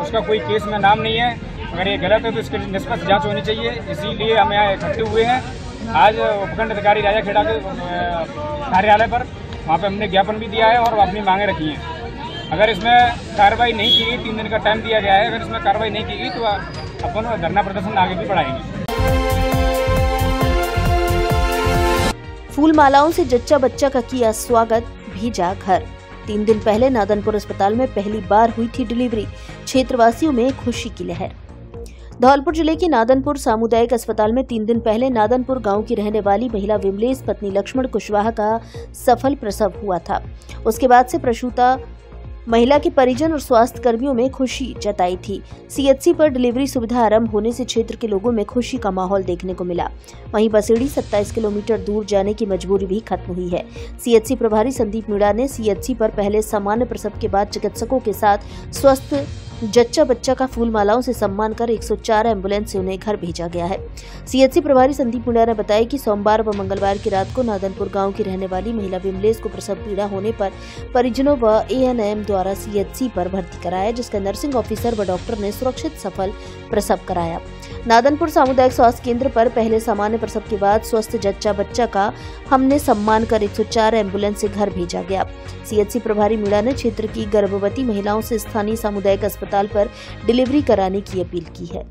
[SPEAKER 8] उसका कोई केस में नाम नहीं है, अगर ये गलत है तो इसकी निष्पक्ष जांच होनी चाहिए। इसीलिए हम यहाँ इकट्ठे हुए हैं आज उपखंड अधिकारी राजाखेड़ा के कार्यालय पर। वहाँ पे हमने ज्ञापन भी दिया है और अपनी मांगे रखी हैं। अगर इसमें कार्रवाई नहीं की गई, 3 दिन का टाइम दिया गया है, अगर इसमें कार्रवाई नहीं की गई तो अपन धरना प्रदर्शन आगे भी बढ़ाएंगे।
[SPEAKER 2] फूल मालाओं से जच्चा बच्चा का किया स्वागत, भेजा घर। 3 दिन पहले नादनपुर अस्पताल में पहली बार हुई थी डिलीवरी, क्षेत्रवासियों में खुशी की लहर। धौलपुर जिले के नादनपुर सामुदायिक अस्पताल में 3 दिन पहले नादनपुर गांव की रहने वाली महिला विमलेश पत्नी लक्ष्मण कुशवाहा का सफल प्रसव हुआ था। उसके बाद से प्रसूता महिला के परिजन और स्वास्थ्य कर्मियों में खुशी जताई थी। सीएचसी पर डिलीवरी सुविधा आरंभ होने से क्षेत्र के लोगों में खुशी का माहौल देखने को मिला। वहीं बसेड़ी 27 किलोमीटर दूर जाने की मजबूरी भी खत्म हुई है। सीएचसी प्रभारी संदीप मीणा ने सीएचसी पर पहले सामान्य प्रसव के बाद चिकित्सकों के साथ स्वस्थ जच्चा बच्चा का फूल मालाओं से सम्मान कर 104 एम्बुलेंस से उन्हें घर भेजा गया है। सीएचसी प्रभारी संदीप मीणा ने बताया कि सोमवार व मंगलवार की रात को नादनपुर गांव की रहने वाली महिला विमलेश को प्रसव पीड़ा होने पर परिजनों व एएनएम द्वारा सीएचसी पर भर्ती कराया, जिसका नर्सिंग ऑफिसर व डॉक्टर ने सुरक्षित सफल प्रसव कराया। नादनपुर सामुदायिक स्वास्थ्य केंद्र पर पहले सामान्य प्रसव के बाद स्वस्थ जच्चा बच्चा का हमने सम्मान कर 104 एम्बुलेंस से घर भेजा गया। सीएचसी प्रभारी मीणा ने क्षेत्र की गर्भवती महिलाओं से स्थानीय सामुदायिक अस्पताल पर डिलीवरी कराने की अपील की है।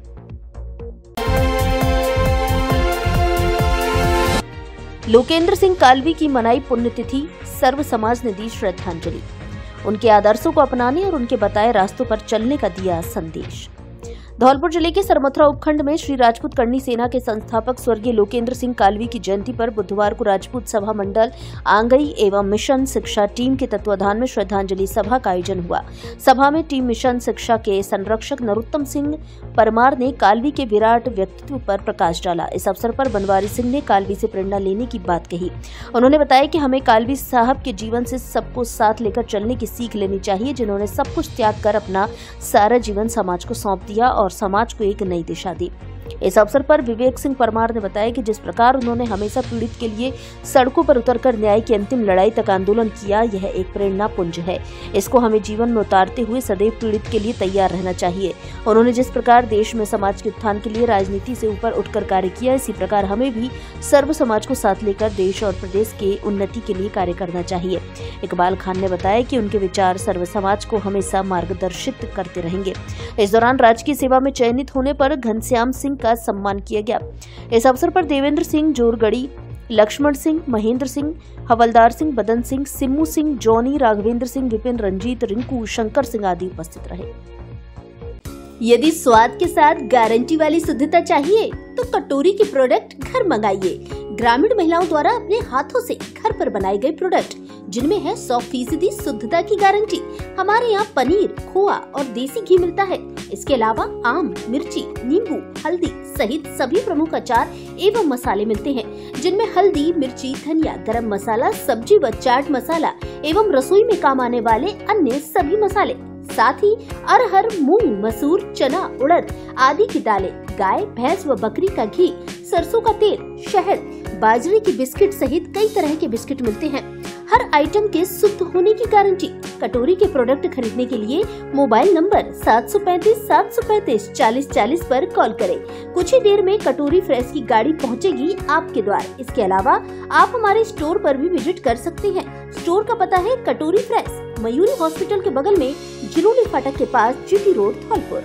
[SPEAKER 2] लोकेंद्र सिंह कालवी की मनाई पुण्यतिथि, सर्व समाज ने दी श्रद्धांजलि। उनके आदर्शों को अपनाने और उनके बताए रास्तों पर चलने का दिया संदेश। धौलपुर जिले के सरमथुरा उपखंड में श्री राजपूत करनी सेना के संस्थापक स्वर्गीय लोकेंद्र सिंह कालवी की जयंती पर बुधवार को राजपूत सभा मंडल आंगई एवं मिशन शिक्षा टीम के तत्वाधान में श्रद्धांजलि सभा का आयोजन हुआ। सभा में टीम मिशन शिक्षा के संरक्षक नरोत्तम सिंह परमार ने कालवी के विराट व्यक्तित्व पर प्रकाश डाला। इस अवसर पर बनवारी सिंह ने कालवी से प्रेरणा लेने की बात कही। उन्होंने बताया कि हमें कालवी साहब के जीवन से सबको साथ लेकर चलने की सीख लेनी चाहिए, जिन्होंने सब कुछ त्याग कर अपना सारा जीवन समाज को सौंप दिया और समाज को एक नई दिशा दी। इस अवसर पर विवेक सिंह परमार ने बताया कि जिस प्रकार उन्होंने हमेशा पीड़ित के लिए सड़कों पर उतरकर न्याय की अंतिम लड़ाई तक आंदोलन किया, यह एक प्रेरणा पुंज है। इसको हमें जीवन में उतारते हुए सदैव पीड़ित के लिए तैयार रहना चाहिए। उन्होंने जिस प्रकार देश में समाज के उत्थान के लिए राजनीति से ऊपर उठकर कार्य किया, इसी प्रकार हमें भी सर्व समाज को साथ लेकर देश और प्रदेश के उन्नति के लिए कार्य करना चाहिए। इकबाल खान ने बताया कि उनके विचार सर्व समाज को हमेशा मार्गदर्शित करते रहेंगे। इस दौरान राजकीय सेवा में चयनित होने पर घनश्याम सिंह का सम्मान किया गया। इस अवसर पर देवेंद्र सिंह जोरगढ़ी, लक्ष्मण सिंह, महेंद्र सिंह, हवलदार सिंह, बदन सिंह, सिम्मू सिंह, जॉनी, राघवेंद्र सिंह, विपिन, रंजीत, रिंकू, शंकर सिंह आदि उपस्थित रहे।
[SPEAKER 1] यदि स्वाद के साथ गारंटी वाली शुद्धता चाहिए तो कटोरी के प्रोडक्ट घर मंगाइए। ग्रामीण महिलाओं द्वारा अपने हाथों से घर पर बनाए गए प्रोडक्ट जिनमें है 100% शुद्धता की गारंटी। हमारे यहाँ पनीर, खोआ और देसी घी मिलता है। इसके अलावा आम, मिर्ची, नींबू, हल्दी सहित सभी प्रमुख अचार एवं मसाले मिलते हैं, जिनमें हल्दी, मिर्ची, धनिया, गरम मसाला, सब्जी व चाट मसाला एवं रसोई में काम आने वाले अन्य सभी मसाले, साथ ही अरहर, मूंग, मसूर, चना, उड़द आदि की दालें, गाय, भैंस व बकरी का घी, सरसों का तेल, शहद, बाजरे की बिस्किट सहित कई तरह के बिस्किट मिलते हैं। हर आइटम के शुद्ध होने की गारंटी। कटोरी के प्रोडक्ट खरीदने के लिए मोबाइल नंबर 735-735-4040 पर कॉल करें। कुछ ही देर में कटोरी फ्रेश की गाड़ी पहुंचेगी आपके द्वार। इसके अलावा आप हमारे स्टोर पर भी विजिट कर सकते हैं। स्टोर का पता है कटोरी फ्रेश, मयूरी हॉस्पिटल के बगल में, जिरोली फाटक के पास, जीटी रोड, धौलपुर।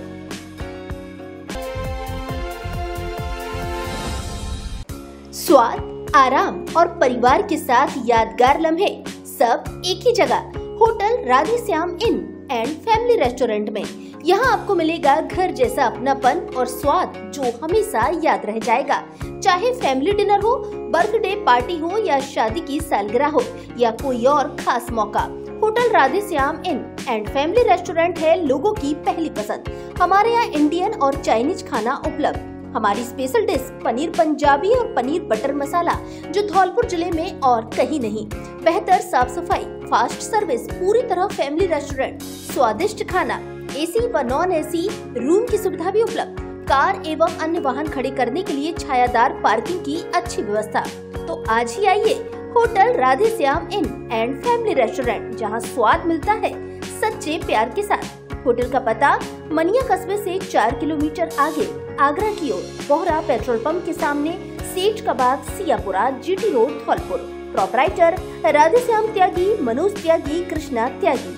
[SPEAKER 1] स्वाद, आराम और परिवार के साथ यादगार लम्हे सब एक ही जगह, hotel Radheshyam in and family restaurant में। यहाँ आपको मिलेगा घर जैसा अपनापन और स्वाद जो हमेशा याद रह जाएगा। चाहे फैमिली डिनर हो, बर्थडे पार्टी हो या शादी की सालगिरह हो या कोई और खास मौका, hotel Radheshyam in and family restaurant है लोगों की पहली पसंद। हमारे यहाँ इंडियन और चाइनीज खाना उपलब्ध। हमारी स्पेशल डिश पनीर पंजाबी और पनीर बटर मसाला जो धौलपुर जिले में और कहीं नहीं। बेहतर साफ सफाई, फास्ट सर्विस, पूरी तरह फैमिली रेस्टोरेंट, स्वादिष्ट खाना, एसी व नॉन एसी रूम की सुविधा भी उपलब्ध। कार एवं अन्य वाहन खड़े करने के लिए छायादार पार्किंग की अच्छी व्यवस्था। तो आज ही आइए hotel Radheshyam in and family restaurant, जहां स्वाद मिलता है सच्चे प्यार के साथ। होटल का पता मनिया कस्बे से 4 किलोमीटर आगे आगरा की ओर, बोहरा पेट्रोल पंप के सामने, सेठ का बाग, Siyapura, GT road, Dholpur. Proprietor Radheshyam Tyagi, Manoj Tyagi, Krishna Tyagi.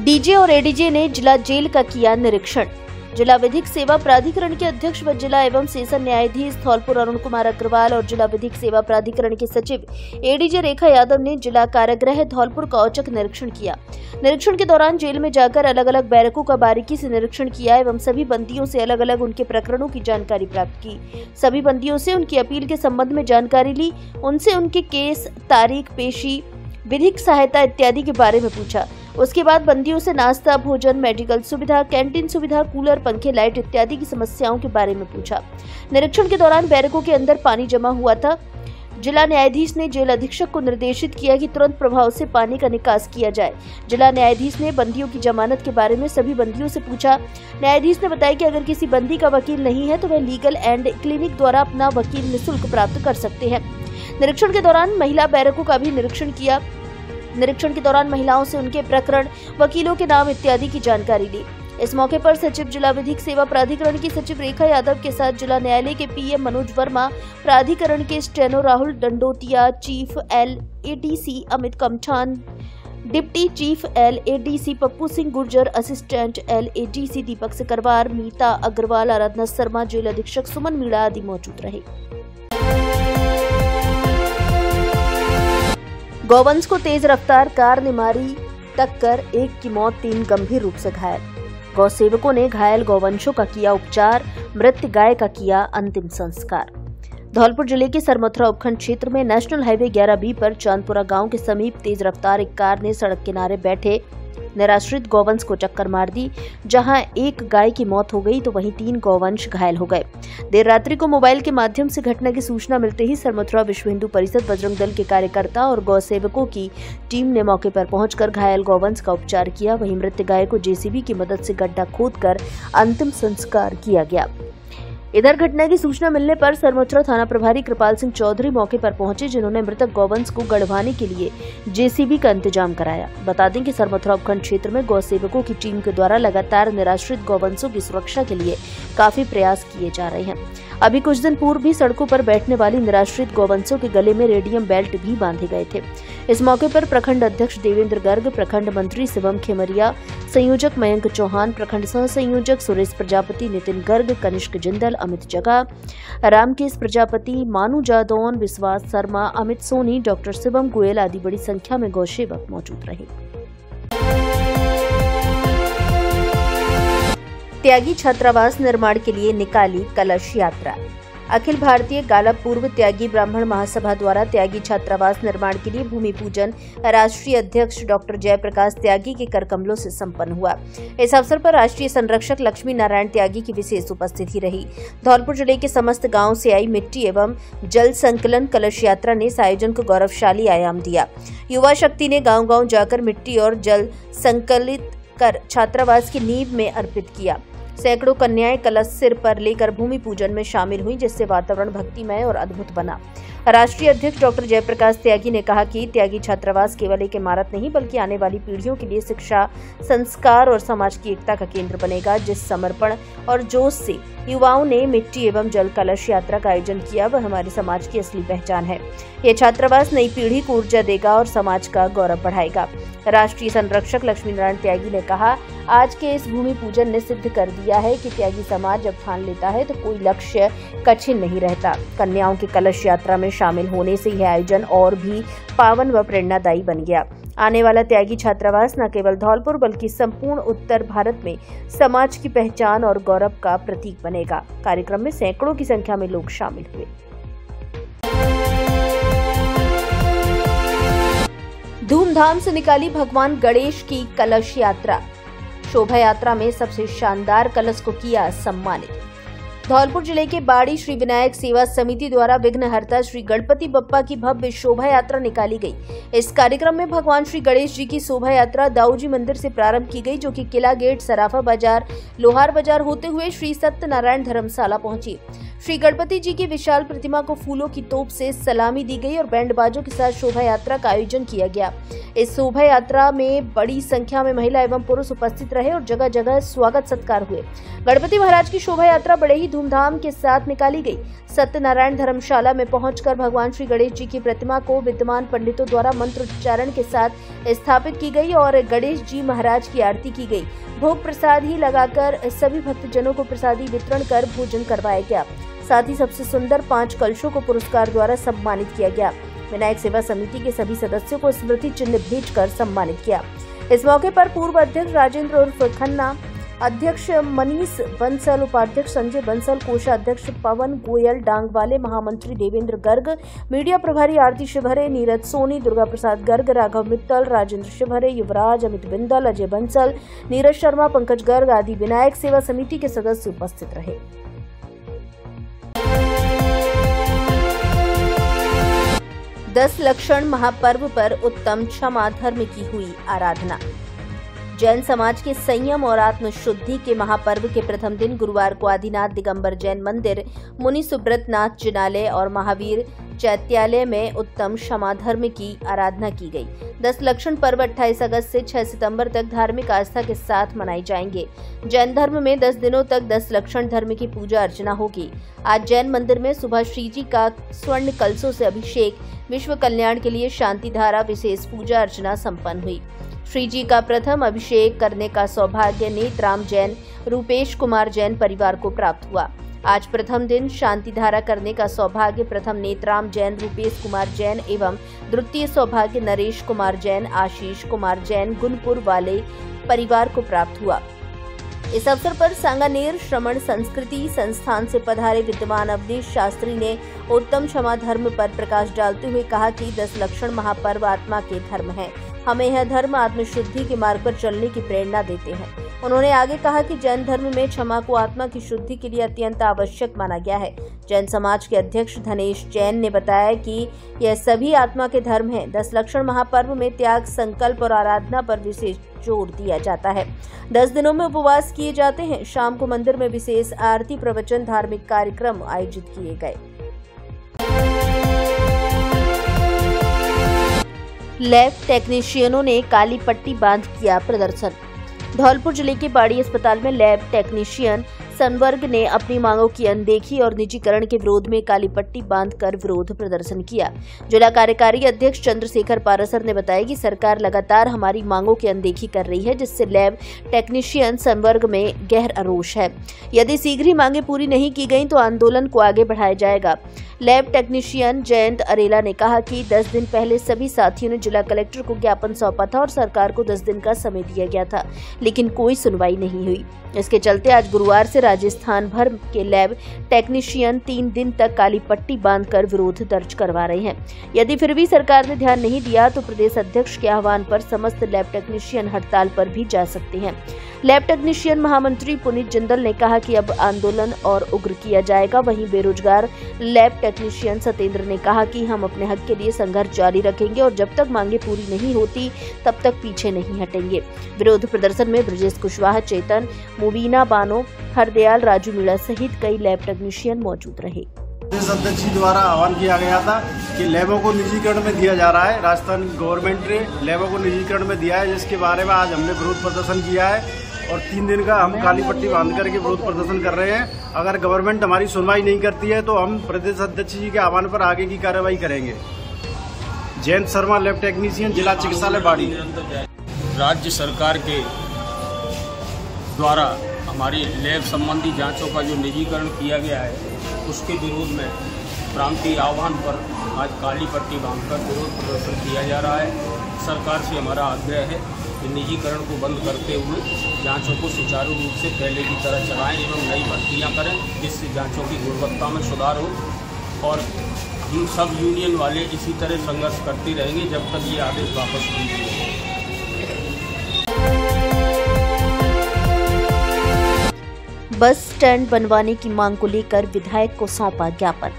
[SPEAKER 2] DJ और एडीजे ने जिला जेल का किया निरीक्षण। जिला विधिक सेवा प्राधिकरण के अध्यक्ष व जिला एवं सेशन न्यायाधीश धौलपुर अरुण कुमार अग्रवाल और जिला विधिक सेवा प्राधिकरण के सचिव एडीजे रेखा यादव ने जिला कारागृह धौलपुर का औचक निरीक्षण किया। निरीक्षण के दौरान जेल में जाकर अलग अलग बैरकों का बारीकी से निरीक्षण किया एवं सभी बंदियों से अलग अलग उनके प्रकरणों की जानकारी प्राप्त की। सभी बंदियों से उनकी अपील के संबंध में जानकारी ली, उनसे उनके केस, तारीख, पेशी, विधिक सहायता इत्यादि के बारे में पूछा। उसके बाद बंदियों से नाश्ता, भोजन, मेडिकल सुविधा, कैंटीन सुविधा, कूलर, पंखे, लाइट इत्यादि की समस्याओं के बारे में पूछा। निरीक्षण के दौरान बैरकों के अंदर पानी जमा हुआ था। जिला न्यायाधीश ने जेल अधीक्षक को निर्देशित किया कि तुरंत प्रभाव से पानी का निकास किया जाए। जिला न्यायाधीश ने बंदियों की जमानत के बारे में सभी बंदियों से पूछा। न्यायाधीश ने बताया कि अगर किसी बंदी का वकील नहीं है तो वह लीगल एंड क्लिनिक द्वारा अपना वकील निःशुल्क प्राप्त कर सकते हैं। निरीक्षण के दौरान महिला बैरकों का भी निरीक्षण किया। निरीक्षण के दौरान महिलाओं से उनके प्रकरण, वकीलों के नाम इत्यादि की जानकारी ली। इस मौके पर सचिव जिला विधिक सेवा प्राधिकरण की सचिव रेखा यादव के साथ जिला न्यायालय के पीएम मनोज वर्मा, प्राधिकरण के steno Rahul Dandotiya, chief LADC Amit Kamthan, deputy chief LADC Pappu Singh Gurjar, assistant LADC Deepak Sikarwar, Meeta Agarwal, Aradhana Sharma, jail अधीक्षक सुमन मीणा आदि मौजूद रहे। गौवंश को तेज रफ्तार कार ने मारी टक्कर, 1 की मौत, 3 गंभीर रूप से घायल। गौ सेवकों ने घायल गौवंशों का किया उपचार, मृत गाय का किया अंतिम संस्कार। धौलपुर जिले के सरमथुरा उपखंड क्षेत्र में नेशनल हाईवे 11B पर चांदपुरा गांव के समीप तेज रफ्तार एक कार ने सड़क किनारे बैठे निराश्रित गौवंश को टक्कर मार दी। जहां एक गाय की मौत हो गई तो वहीं 3 गौवंश घायल हो गए। देर रात्रि को मोबाइल के माध्यम से घटना की सूचना मिलते ही सरमथुरा विश्व हिंदू परिषद बजरंग दल के कार्यकर्ता और गौ सेवकों की टीम ने मौके पर पहुंचकर घायल गौवंश का उपचार किया। वहीं मृत गाय को जेसीबी की मदद से गड्ढा खोदकर अंतिम संस्कार किया गया। इधर घटना की सूचना मिलने पर सरमथुरा थाना प्रभारी कृपाल सिंह चौधरी मौके पर पहुंचे, जिन्होंने मृतक गौवंश को गढ़वाने के लिए जेसीबी का इंतजाम कराया। बता दें कि सरमथुरा उपखंड क्षेत्र में गौ सेवकों की टीम के द्वारा लगातार निराश्रित गौवंशों की सुरक्षा के लिए काफी प्रयास किए जा रहे हैं। अभी कुछ दिन पूर्व भी सड़कों पर बैठने वाली निराश्रित गौवंशों के गले में रेडियम बेल्ट भी बांधे गए थे। इस मौके पर प्रखंड अध्यक्ष देवेंद्र गर्ग, प्रखंड मंत्री शिवम खेमरिया, संयोजक मयंक चौहान, प्रखंड सह संयोजक सुरेश प्रजापति, नितिन गर्ग, कनिष्क जिंदल, अमित जगा, रामकेश प्रजापति, मानू जादौन, विश्वास शर्मा, अमित सोनी, डॉक्टर शिवम गोयल आदि बड़ी संख्या में गौसेवक मौजूद रहे। त्यागी छात्रावास निर्माण के लिए निकाली कलश यात्रा। अखिल भारतीय गाला पूर्व त्यागी ब्राह्मण महासभा द्वारा त्यागी छात्रावास निर्माण के लिए भूमि पूजन राष्ट्रीय अध्यक्ष डॉक्टर जयप्रकाश त्यागी के कर कमलों से संपन्न हुआ। इस अवसर पर राष्ट्रीय संरक्षक लक्ष्मी नारायण त्यागी की विशेष उपस्थिति रही। धौलपुर जिले के समस्त गांवों से आई मिट्टी एवं जल संकलन कलश यात्रा ने इस आयोजन को गौरवशाली आयाम दिया। युवा शक्ति ने गांव-गांव जाकर मिट्टी और जल संकलित कर छात्रावास की नींव में अर्पित किया। सैकड़ों कन्याएं कलश सिर पर लेकर भूमि पूजन में शामिल हुई, जिससे वातावरण भक्तिमय और अद्भुत बना। राष्ट्रीय अध्यक्ष डॉक्टर जयप्रकाश त्यागी ने कहा कि त्यागी छात्रावास केवल एक इमारत नहीं बल्कि आने वाली पीढ़ियों के लिए शिक्षा, संस्कार और समाज की एकता का केंद्र बनेगा। जिस समर्पण और जोश से युवाओं ने मिट्टी एवं जल कलश यात्रा का आयोजन किया वह हमारे समाज की असली पहचान है। यह छात्रावास नई पीढ़ी को ऊर्जा देगा और समाज का गौरव बढ़ाएगा। राष्ट्रीय संरक्षक लक्ष्मी नारायण त्यागी ने कहा, आज के इस भूमि पूजन ने सिद्ध कर दिया है कि त्यागी समाज जब ठान लेता है तो कोई लक्ष्य कठिन नहीं रहता। कन्याओं की कलश यात्रा में शामिल होने से यह आयोजन और भी पावन व प्रेरणादायी बन गया। आने वाला त्यागी छात्रावास न केवल धौलपुर बल्कि संपूर्ण उत्तर भारत में समाज की पहचान और गौरव का प्रतीक बनेगा। कार्यक्रम में सैकड़ों की संख्या में लोग शामिल हुए। धूमधाम से निकाली भगवान गणेश की कलश यात्रा। शोभा यात्रा में सबसे शानदार कलश को किया सम्मानित। धौलपुर जिले के बाड़ी श्री विनायक सेवा समिति द्वारा विघ्नहर्ता श्री गणपति बप्पा की भव्य शोभा यात्रा निकाली गई। इस कार्यक्रम में भगवान श्री गणेश जी की शोभा यात्रा दाऊजी मंदिर से प्रारंभ की गई, जो कि किला गेट, सराफा बाजार, लोहार बाजार होते हुए श्री सत्यनारायण धर्मशाला पहुंची। श्री गणपति जी की विशाल प्रतिमा को फूलों की तोप से सलामी दी गई और बैंड बाजों के साथ शोभा यात्रा का आयोजन किया गया। इस शोभा यात्रा में बड़ी संख्या में महिला एवं पुरुष उपस्थित रहे और जगह जगह स्वागत सत्कार हुए। गणपति महाराज की शोभा यात्रा बड़े ही धूमधाम के साथ निकाली गई। सत्यनारायण धर्मशाला में पहुंचकर भगवान श्री गणेश जी की प्रतिमा को विद्यमान पंडितों द्वारा मंत्रोच्चारण के साथ स्थापित की गई और गणेश जी महाराज की आरती की गई। भोग प्रसाद ही लगाकर सभी भक्तजनों को प्रसादी वितरण कर भोजन करवाया गया। साथ ही सबसे सुंदर 5 कलशों को पुरस्कार द्वारा सम्मानित किया गया। विनायक सेवा समिति के सभी सदस्यों को स्मृति चिन्ह भेंटकर सम्मानित किया। इस मौके पर पूर्व अध्यक्ष राजेंद्र उर्फ खन्ना, अध्यक्ष मनीष बंसल, उपाध्यक्ष संजय बंसल, कोषाध्यक्ष पवन गोयल, डांगवाले, महामंत्री देवेंद्र गर्ग, मीडिया प्रभारी आरती शिवहरे, नीरज सोनी, दुर्गा प्रसाद गर्ग, राघव मित्तल, राजेंद्र शिवहरे, युवराज, अमित बिंदल, अजय बंसल, नीरज शर्मा, पंकज गर्ग आदि विनायक सेवा समिति के सदस्य उपस्थित रहे। दस लक्षण महापर्व पर उत्तम क्षमा धर्म की हुई आराधना। जैन समाज के संयम और आत्मशुद्धि के महापर्व के प्रथम दिन गुरुवार को आदिनाथ दिगंबर जैन मंदिर, मुनि सुब्रत नाथ जिनालय और महावीर चैत्यालय में उत्तम क्षमा धर्म की आराधना की गई। 10 लक्षण पर्व 28 अगस्त से 6 सितंबर तक धार्मिक आस्था के साथ मनाए जाएंगे। जैन धर्म में 10 दिनों तक 10 लक्षण धर्म की पूजा अर्चना होगी। आज जैन मंदिर में सुबह श्री जी का स्वर्ण कलशों से अभिषेक, विश्व कल्याण के लिए शांति धारा विशेष पूजा अर्चना संपन्न हुई। श्री जी का प्रथम अभिषेक करने का सौभाग्य नेत्राम जैन, रूपेश कुमार जैन परिवार को प्राप्त हुआ। आज प्रथम दिन शांति धारा करने का सौभाग्य प्रथम नेत्राम जैन, रूपेश कुमार जैन एवं द्वितीय सौभाग्य नरेश कुमार जैन, आशीष कुमार जैन गुनपुर वाले परिवार को प्राप्त हुआ। इस अवसर पर सांगानेर श्रमण संस्कृति संस्थान से पधारे विद्वान अवधेश शास्त्री ने उत्तम क्षमा धर्म पर प्रकाश डालते हुए कहा कि 10 लक्षण महापर्व आत्मा के धर्म है। हमें यह धर्म आत्मशुद्धि के मार्ग पर चलने की प्रेरणा देते हैं। उन्होंने आगे कहा कि जैन धर्म में क्षमा को आत्मा की शुद्धि के लिए अत्यंत आवश्यक माना गया है। जैन समाज के अध्यक्ष धनेश जैन ने बताया कि यह सभी आत्मा के धर्म है। 10 लक्षण महापर्व में त्याग, संकल्प और आराधना पर विशेष जोर दिया जाता है। 10 दिनों में उपवास किए जाते हैं। शाम को मंदिर में विशेष आरती, प्रवचन, धार्मिक कार्यक्रम आयोजित किए गए। लैब टेक्नीशियनों ने काली पट्टी बांध किया प्रदर्शन। धौलपुर जिले के बाड़ी अस्पताल में लैब टेक्नीशियन संवर्ग ने अपनी मांगों की अनदेखी और निजीकरण के विरोध में काली पट्टी बांधकर विरोध प्रदर्शन किया। जिला कार्यकारी अध्यक्ष चंद्रशेखर पारासर ने बताया कि सरकार लगातार हमारी मांगों की अनदेखी कर रही है, जिससे लैब टेक्नीशियन संवर्ग में गहरा रोष है। यदि शीघ्र ही मांगे पूरी नहीं की गई तो आंदोलन को आगे बढ़ाया जाएगा। लैब टेक्नीशियन जयंत अरेला ने कहा कि 10 दिन पहले सभी साथियों ने जिला कलेक्टर को ज्ञापन सौंपा था और सरकार को 10 दिन का समय दिया गया था, लेकिन कोई सुनवाई नहीं हुई। इसके चलते आज गुरुवार से राजस्थान भर के लैब टेक्नीशियन 3 दिन तक काली पट्टी बांधकर विरोध दर्ज करवा रहे हैं। यदि फिर भी सरकार ने ध्यान नहीं दिया तो प्रदेश अध्यक्ष के आह्वान पर समस्त लैब टेक्नीशियन हड़ताल पर भी जा सकते हैं। लैब टेक्नीशियन महामंत्री पुनीत जिंदल ने कहा कि अब आंदोलन और उग्र किया जाएगा। वहीं बेरोजगार लैब टेक्नीशियन सतेंद्र ने कहा कि हम अपने हक के लिए संघर्ष जारी रखेंगे और जब तक मांगे पूरी नहीं होती तब तक पीछे नहीं हटेंगे। विरोध प्रदर्शन में ब्रजेश कुशवाहा, चेतन, मुबीना बानो, हरदयाल, राजू मीणा सहित कई लैब टेक्नीशियन मौजूद रहे।
[SPEAKER 6] प्रदेश अध्यक्ष जी द्वारा आह्वान किया गया था कि लैबों को निजीकरण में दिया जा रहा है। राजस्थान गवर्नमेंट ने लैबों को निजीकरण में दिया है, जिसके बारे में आज हमने विरोध प्रदर्शन किया है और 3 दिन का हम काली पट्टी बांध करके विरोध प्रदर्शन कर रहे हैं। अगर गवर्नमेंट हमारी सुनवाई नहीं करती है तो हम प्रदेश अध्यक्ष जी के आह्वान पर आगे की कार्रवाई करेंगे। जयंत शर्मा, लैब टेक्नीशियन, जिला चिकित्सालय बाड़ी।
[SPEAKER 9] राज्य सरकार के द्वारा हमारी लैब संबंधी जांचों का जो निजीकरण किया गया है, उसके विरोध में प्रांतीय आह्वान पर आज काली पट्टी बांधकर विरोध प्रदर्शन किया जा रहा है। सरकार से हमारा आग्रह है कि निजीकरण को बंद करते हुए जांचों को सुचारू रूप से पहले की तरह चलाएं एवं नई भर्तियां करें, जिससे जांचों की गुणवत्ता में सुधार हो। और हम सब यूनियन वाले इसी तरह संघर्ष करते रहेंगे जब तक ये आदेश वापस नहीं दिए।
[SPEAKER 2] बस स्टैंड बनवाने की मांग को लेकर विधायक को सौंपा ज्ञापन।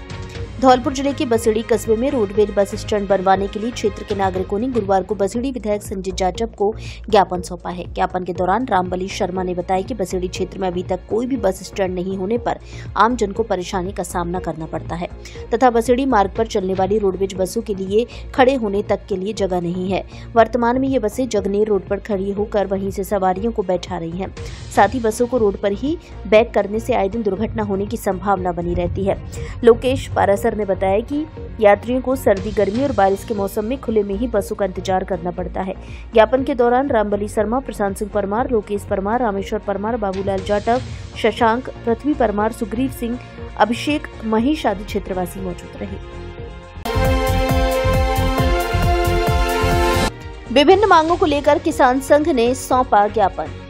[SPEAKER 2] धौलपुर जिले के बसेड़ी कस्बे में रोडवेज बस स्टैंड बनवाने के लिए क्षेत्र के नागरिकों ने गुरुवार को बसेड़ी विधायक संजय जाजब को ज्ञापन सौंपा है। ज्ञापन के दौरान रामबली शर्मा ने बताया कि बसेड़ी क्षेत्र में अभी तक कोई भी बस स्टैंड नहीं होने पर आमजन को परेशानी का सामना करना पड़ता है तथा बसेड़ी मार्ग पर चलने वाली रोडवेज बसों के लिए खड़े होने तक के लिए जगह नहीं है। वर्तमान में ये बसें जगनेर रोड पर खड़ी होकर वहीं से सवारियों को बैठा रही हैं। साथ ही बसों को रोड पर ही बैक करने से आए दिन दुर्घटना होने की संभावना बनी रहती है। लोकेश पारासर ने बताया कि यात्रियों को सर्दी, गर्मी और बारिश के मौसम में खुले में ही बसों का इंतजार करना पड़ता है। ज्ञापन के दौरान रामबली शर्मा, प्रशांत सिंह परमार, लोकेश परमार, रामेश्वर परमार, बाबूलाल जाटव, शशांक, पृथ्वी परमार, सुग्रीव सिंह, अभिषेक, महेश आदि क्षेत्रवासी मौजूद रहे। विभिन्न मांगों को लेकर किसान संघ ने सौंपा ज्ञापन।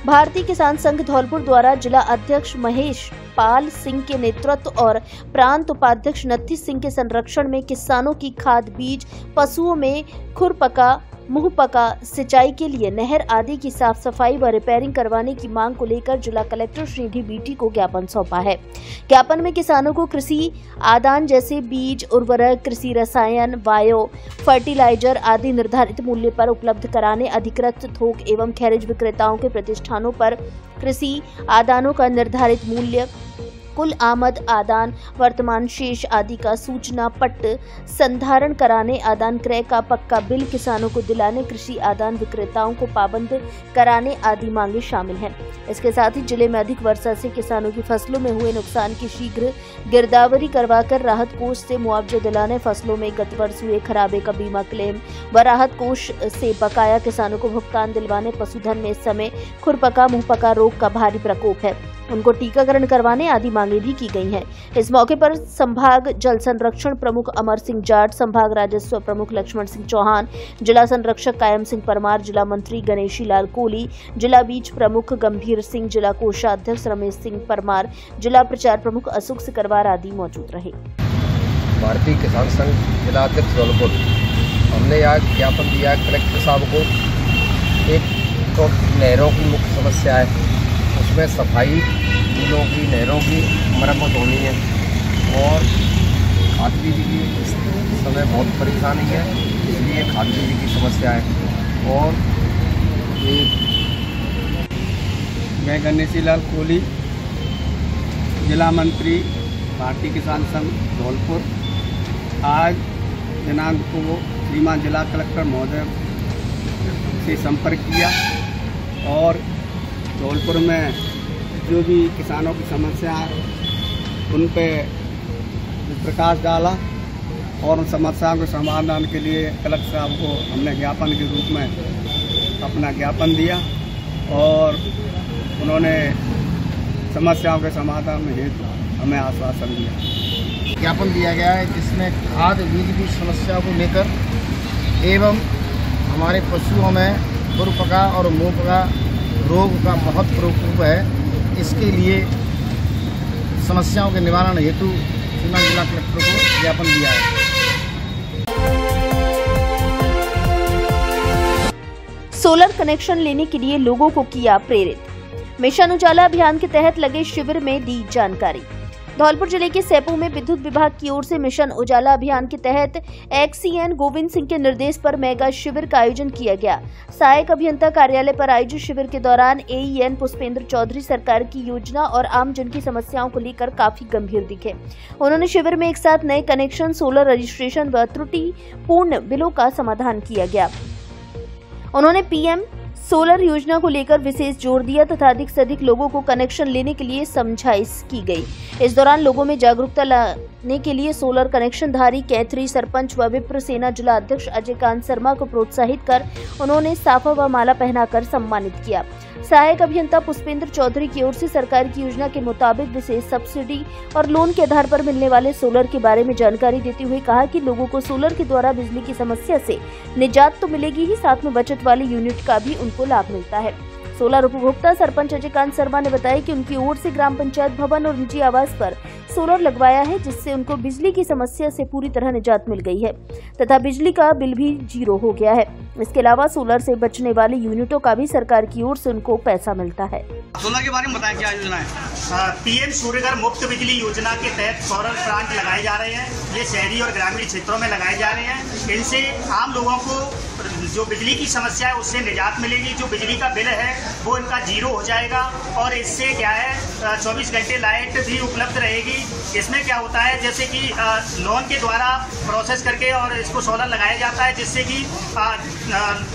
[SPEAKER 2] भारतीय किसान संघ धौलपुर द्वारा जिला अध्यक्ष महेश पाल सिंह के नेतृत्व और प्रांत उपाध्यक्ष नत्थी सिंह के संरक्षण में किसानों की खाद, बीज, पशुओं में खुरपका, मुंहपका सिंचाई के लिए नहर आदि की साफ सफाई व रिपेयरिंग करवाने की मांग को लेकर जिला कलेक्टर श्रीनिधि बीटी को ज्ञापन सौंपा है। ज्ञापन में किसानों को कृषि आदान जैसे बीज, उर्वरक, कृषि रसायन, बायो फर्टिलाइजर आदि निर्धारित मूल्य पर उपलब्ध कराने, अधिकृत थोक एवं खैरिज विक्रेताओं के प्रतिष्ठानों पर कृषि आदानों का निर्धारित मूल्य, कुल आमद, आदान, वर्तमान शेष आदि का सूचना पट्ट संधारण कराने, आदान क्रय का पक्का बिल किसानों को दिलाने, कृषि आदान विक्रेताओं को पाबंद कराने आदि मांगे शामिल हैं। इसके साथ ही जिले में अधिक वर्षा से किसानों की फसलों में हुए नुकसान की शीघ्र गिरदावरी करवाकर राहत कोष से मुआवजा दिलाने, फसलों में गत वर्ष हुए खराबे का बीमा क्लेम व राहत कोष से बकाया किसानों को भुगतान दिलवाने, पशुधन में इस समय खुरपका, मुंहपका रोग का भारी प्रकोप है, उनको टीकाकरण करवाने आदि मांगे भी की गई हैं। इस मौके पर संभाग जल संरक्षण प्रमुख अमर सिंह जाट, संभाग राजस्व प्रमुख लक्ष्मण सिंह चौहान, जिला संरक्षक कायम सिंह परमार, जिला मंत्री गणेशी लाल कोहली, जिला बीज प्रमुख गंभीर सिंह, जिला कोषाध्यक्ष रमेश सिंह परमार, जिला प्रचार प्रमुख अशोक सिकरवार आदि मौजूद रहे।
[SPEAKER 10] भारतीय किसान संघ जिला अध्यक्ष धौलपुर हमने हमने आज ज्ञापन दिया कलेक्टर साहब को। एक तो नहरों की मुख्य समस्या है, उसमें सफाई, पुलों की, नहरों की मरम्मत होनी है और खाद बीज की इस समय बहुत परेशानी है, इसलिए खाद बीज की समस्या है। और
[SPEAKER 6] मैं गणेशी लाल कोहली, जिला मंत्री भारतीय किसान संघ धौलपुर, आज दिनांक को श्रीमान जिला कलेक्टर महोदय से संपर्क किया और धौलपुर में जो भी किसानों की समस्या है उन पर प्रकाश डाला और उन समस्याओं के समाधान के लिए कलेक्टर साहब को हमने ज्ञापन के रूप में अपना ज्ञापन दिया और उन्होंने समस्याओं के समाधान हेतु हमें आश्वासन दिया।
[SPEAKER 10] ज्ञापन दिया गया है जिसमें खाद बीज की समस्या को लेकर एवं हमारे पशुओं में खुरपका और मुंहपका रोग का बहुत प्रकोप है, इसके लिए समस्याओं के निवारण हेतु श्रीमान जिला कलेक्टर को ज्ञापन दिया है।
[SPEAKER 2] सोलर कनेक्शन लेने के लिए लोगों को किया प्रेरित। मिशन उजाला अभियान के तहत लगे शिविर में दी जानकारी। धौलपुर जिले के सेपू में विद्युत विभाग की ओर से मिशन उजाला अभियान के तहत एक्सीएन गोविंद सिंह के निर्देश पर मेगा शिविर का आयोजन किया गया। सहायक अभियंता कार्यालय पर आयोजित शिविर के दौरान एईएन पुष्पेंद्र चौधरी सरकार की योजना और आम जन की समस्याओं को लेकर काफी गंभीर दिखे। उन्होंने शिविर में एक साथ नए कनेक्शन, सोलर रजिस्ट्रेशन व त्रुटिपूर्ण बिलों का समाधान किया गया। उन्होंने पीएम सोलर योजना को लेकर विशेष जोर दिया तथा अधिक से अधिक लोगों को कनेक्शन लेने के लिए समझाइश की गई। इस दौरान लोगों में जागरूकता लाने के लिए सोलर कनेक्शनधारी कैथरी सरपंच व विप्र सेना जिला अध्यक्ष अजय कांत शर्मा को प्रोत्साहित कर उन्होंने साफा व माला पहनाकर सम्मानित किया। सहायक अभियंता पुष्पेंद्र चौधरी की ओर से सरकार की योजना के मुताबिक विशेष सब्सिडी और लोन के आधार पर मिलने वाले सोलर के बारे में जानकारी देते हुए कहा कि लोगों को सोलर के द्वारा बिजली की समस्या से निजात तो मिलेगी ही, साथ में बचत वाले यूनिट का भी उनको लाभ मिलता है। सोलर उपभोक्ता सरपंच अजय कांत शर्मा ने बताया कि उनकी ओर से ग्राम पंचायत भवन और निजी आवास पर सोलर लगवाया है, जिससे उनको बिजली की समस्या से पूरी तरह निजात मिल गई है तथा बिजली का बिल भी 0 हो गया है। इसके अलावा सोलर से बचने वाले यूनिटों का भी सरकार की ओर से उनको पैसा मिलता है।
[SPEAKER 11] सोलर के बारे में बताएं, क्या योजना है? पीएम सूर्यघर मुफ्त बिजली योजना के तहत सोलर प्लांट लगाए जा रहे हैं। ये शहरी और ग्रामीण क्षेत्रों में लगाए जा रहे हैं। इनसे आम लोगों को जो बिजली की समस्या है उससे निजात मिलेगी। जो बिजली का बिल है वो इनका 0 हो जाएगा और इससे क्या है 24 घंटे लाइट भी उपलब्ध रहेगी। इसमें क्या होता है, जैसे कि लोन के द्वारा प्रोसेस करके और इसको सोलर लगाया जाता है, जिससे कि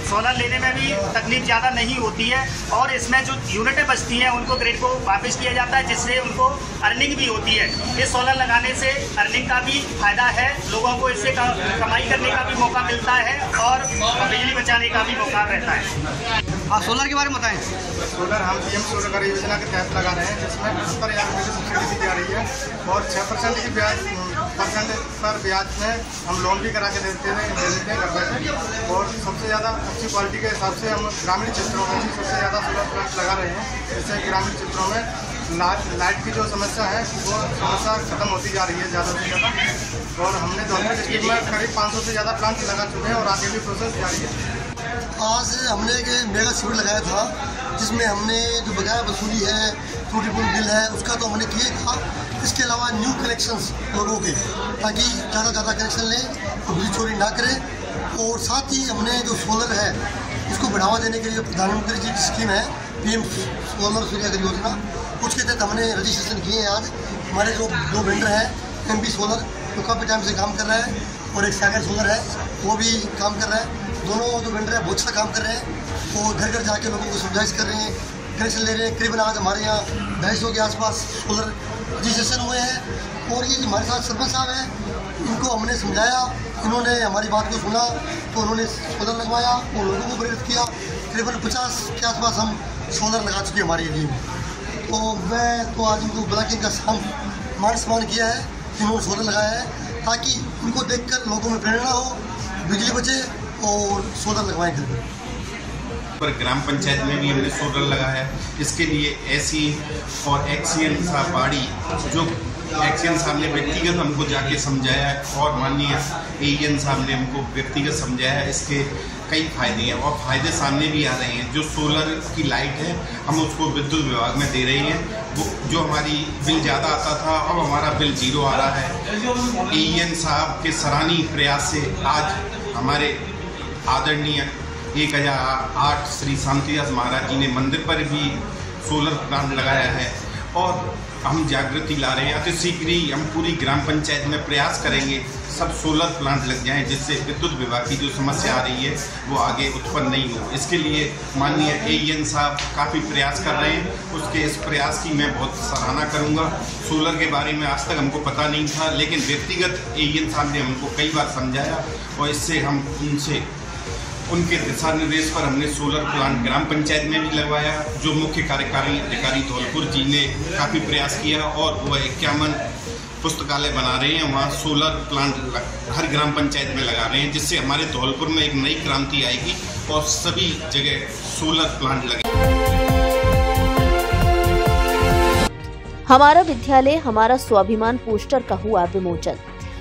[SPEAKER 11] सोलर लेने में भी तकलीफ ज़्यादा नहीं होती है और इसमें जो यूनिटें बचती हैं उनको ग्रिड को वापस किया जाता है, जिससे उनको अर्निंग भी होती है। ये सोलर लगाने से अर्निंग का भी फायदा है, लोगों को इससे कमाई करने का भी मौका मिलता है और बिजली बचाने का भी मौका रहता है।
[SPEAKER 6] हाँ, सोलर के बारे में बताएं।
[SPEAKER 10] सोलर हम पीएम सूर्यघर योजना के तहत लगा रहे हैं, जिसमें 75,000 रुपये की सब्सिडी दी जा रही है और 6% की परसेंट पर ब्याज में हम लोन भी करा के देते हैं घर बैठे। और सबसे ज़्यादा अच्छी क्वालिटी के हिसाब से हम ग्रामीण क्षेत्रों में भी सबसे ज़्यादा सोलर प्लांट लगा रहे हैं, जिससे ग्रामीण क्षेत्रों में लाइट की जो समस्या है वो समस्या खत्म होती जा रही है ज़्यादा से ज़्यादा। और हमने धौलपुर डिस्ट्रिक्ट में करीब 500 से ज़्यादा प्लांट लगा चुके हैं और आगे भी प्रोसेस जारी है।
[SPEAKER 12] आज हमने एक मेगा शिविर लगाया था, जिसमें हमने जो बकाया वसूली है, त्रुटिपूर्ण बिल है, उसका तो हमने किया था। इसके अलावा न्यू कनेक्शंस लोगों के, ताकि ज़्यादा कनेक्शन लें तो बिजली चोरी ना करें। और साथ ही हमने जो सोलर है उसको बढ़ावा देने के लिए प्रधानमंत्री जी की स्कीम है पीएम सोलर सूर्यघर योजना, उसके तहत हमने रजिस्ट्रेशन किए हैं। आज हमारे जो 2 वेंडर हैं, एमपी सोलर तो काफ़ी टाइम से काम कर रहा है और एक सागर सोलर है वो भी काम कर रहा है। दोनों जो वेंडर है बहुत अच्छा काम कर रहे हैं और घर घर जाके लोगों को समझाइश कर रहे हैं, कनेक्शन ले रहे हैं। करीबन आज हमारे यहाँ 250 के आसपास सोलर रजिस्ट्रेशन हुए हैं। और ये हमारे साथ सरपंच साहब हैं, इनको हमने समझाया, इन्होंने हमारी बात को सुना तो उन्होंने सोलर लगवाया और लोगों को प्रेरित किया। करीबन 50 के आसपास हम सोलर लगा चुके हैं हमारे एरिया में। तो मैं तो आज इनको ब्लॉकिंग का मान सम्मान किया है, इन्होंने सोलर लगाया है, ताकि इनको देखकर लोगों में प्रेरणा हो, बिजली बचे और सोलर लगवाएं घर
[SPEAKER 13] पर। ग्राम पंचायत में भी हमने सोलर लगा है। इसके लिए एसी और एक्सीएन बाड़ी जो एक्शन साहब ने व्यक्तिगत हमको जाके समझाया और माननीय एईएन साहब ने हमको व्यक्तिगत समझाया। इसके कई फायदे हैं और फायदे सामने भी आ रहे हैं। जो सोलर की लाइट है हम उसको विद्युत विभाग में दे रहे हैं। वो जो हमारी बिल ज़्यादा आता था अब हमारा बिल 0 आ रहा है। एईएन साहब के सराहनीय प्रयास से आज हमारे आदरणीय 1008 श्री शांतिदास महाराज जी ने मंदिर पर भी सोलर प्लांट लगाया है और हम जागृति ला रहे हैं। अति शीघ्र ही हम पूरी ग्राम पंचायत में प्रयास करेंगे सब सोलर प्लांट लग जाएं, जिससे विद्युत विभाग की जो समस्या आ रही है वो आगे उत्पन्न नहीं हो। इसके लिए माननीय एईएन साहब काफ़ी प्रयास कर रहे हैं। उसके इस प्रयास की मैं बहुत सराहना करूंगा। सोलर के बारे में आज तक हमको पता नहीं था, लेकिन व्यक्तिगत एईएन साहब ने हमको कई बार समझाया और इससे हम उनके दिशा निर्देश पर हमने सोलर प्लांट ग्राम पंचायत में भी लगवाया। जो मुख्य कार्यकारी अधिकारी धौलपुर जी ने काफ़ी प्रयास किया और वह 51 पुस्तकालय बना रहे हैं। वहाँ सोलर प्लांट हर ग्राम पंचायत में लगा रहे हैं, जिससे हमारे धौलपुर में एक नई क्रांति आएगी और सभी जगह सोलर प्लांट लगे।
[SPEAKER 2] हमारा विद्यालय हमारा स्वाभिमान पोस्टर का हुआ विमोचन।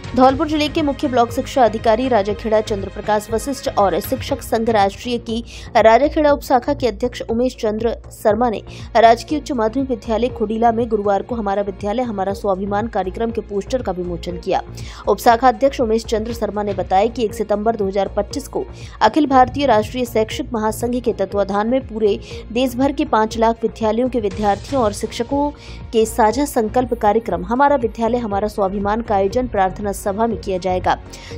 [SPEAKER 2] धौलपुर जिले के मुख्य ब्लॉक शिक्षा अधिकारी राजाखेड़ा चंद्र प्रकाश वशिष्ठ और शिक्षक संघ राष्ट्रीय की राजाखेड़ा उपशाखा के अध्यक्ष उमेश चंद्र शर्मा ने राजकीय उच्च माध्यमिक विद्यालय खुडीला में गुरुवार को हमारा विद्यालय हमारा स्वाभिमान कार्यक्रम के पोस्टर का विमोचन किया। उपशाखा अध्यक्ष उमेश चंद्र शर्मा ने बताया कि 1 सितंबर 2025 को अखिल भारतीय राष्ट्रीय शैक्षिक महासंघ के तत्वाधान में पूरे देश भर के 5 लाख विद्यालयों के विद्यार्थियों और शिक्षकों के साझा संकल्प कार्यक्रम हमारा विद्यालय हमारा स्वाभिमान का आयोजन प्रार्थना सभा में किया जाएगा,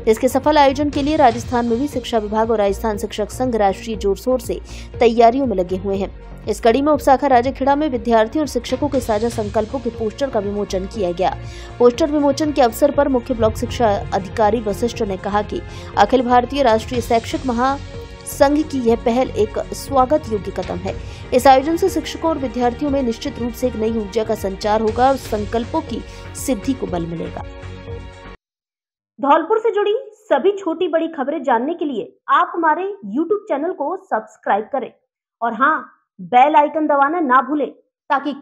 [SPEAKER 2] जिसके सफल आयोजन के लिए राजस्थान में भी शिक्षा विभाग और राजस्थान शिक्षक संघ राष्ट्रीय जोर शोर से तैयारियों में लगे हुए हैं। इस कड़ी में उपशाखा राजाखेड़ा में विद्यार्थियों और शिक्षकों के साझा संकल्पों के पोस्टर का विमोचन किया गया। पोस्टर विमोचन के अवसर पर मुख्य ब्लॉक शिक्षा अधिकारी वशिष्ठ ने कहा कि अखिल भारतीय राष्ट्रीय शैक्षिक महासंघ की यह पहल एक स्वागत योग्य कदम है। इस आयोजन से शिक्षकों और विद्यार्थियों में निश्चित रूप से एक नई ऊर्जा का संचार होगा और संकल्पों की सिद्धि को बल मिलेगा।
[SPEAKER 1] धौलपुर से जुड़ी सभी छोटी बड़ी खबरें जानने के लिए आप हमारे YouTube चैनल को सब्सक्राइब करें और हाँ, बेल आइकन दबाना ना भूलें ताकि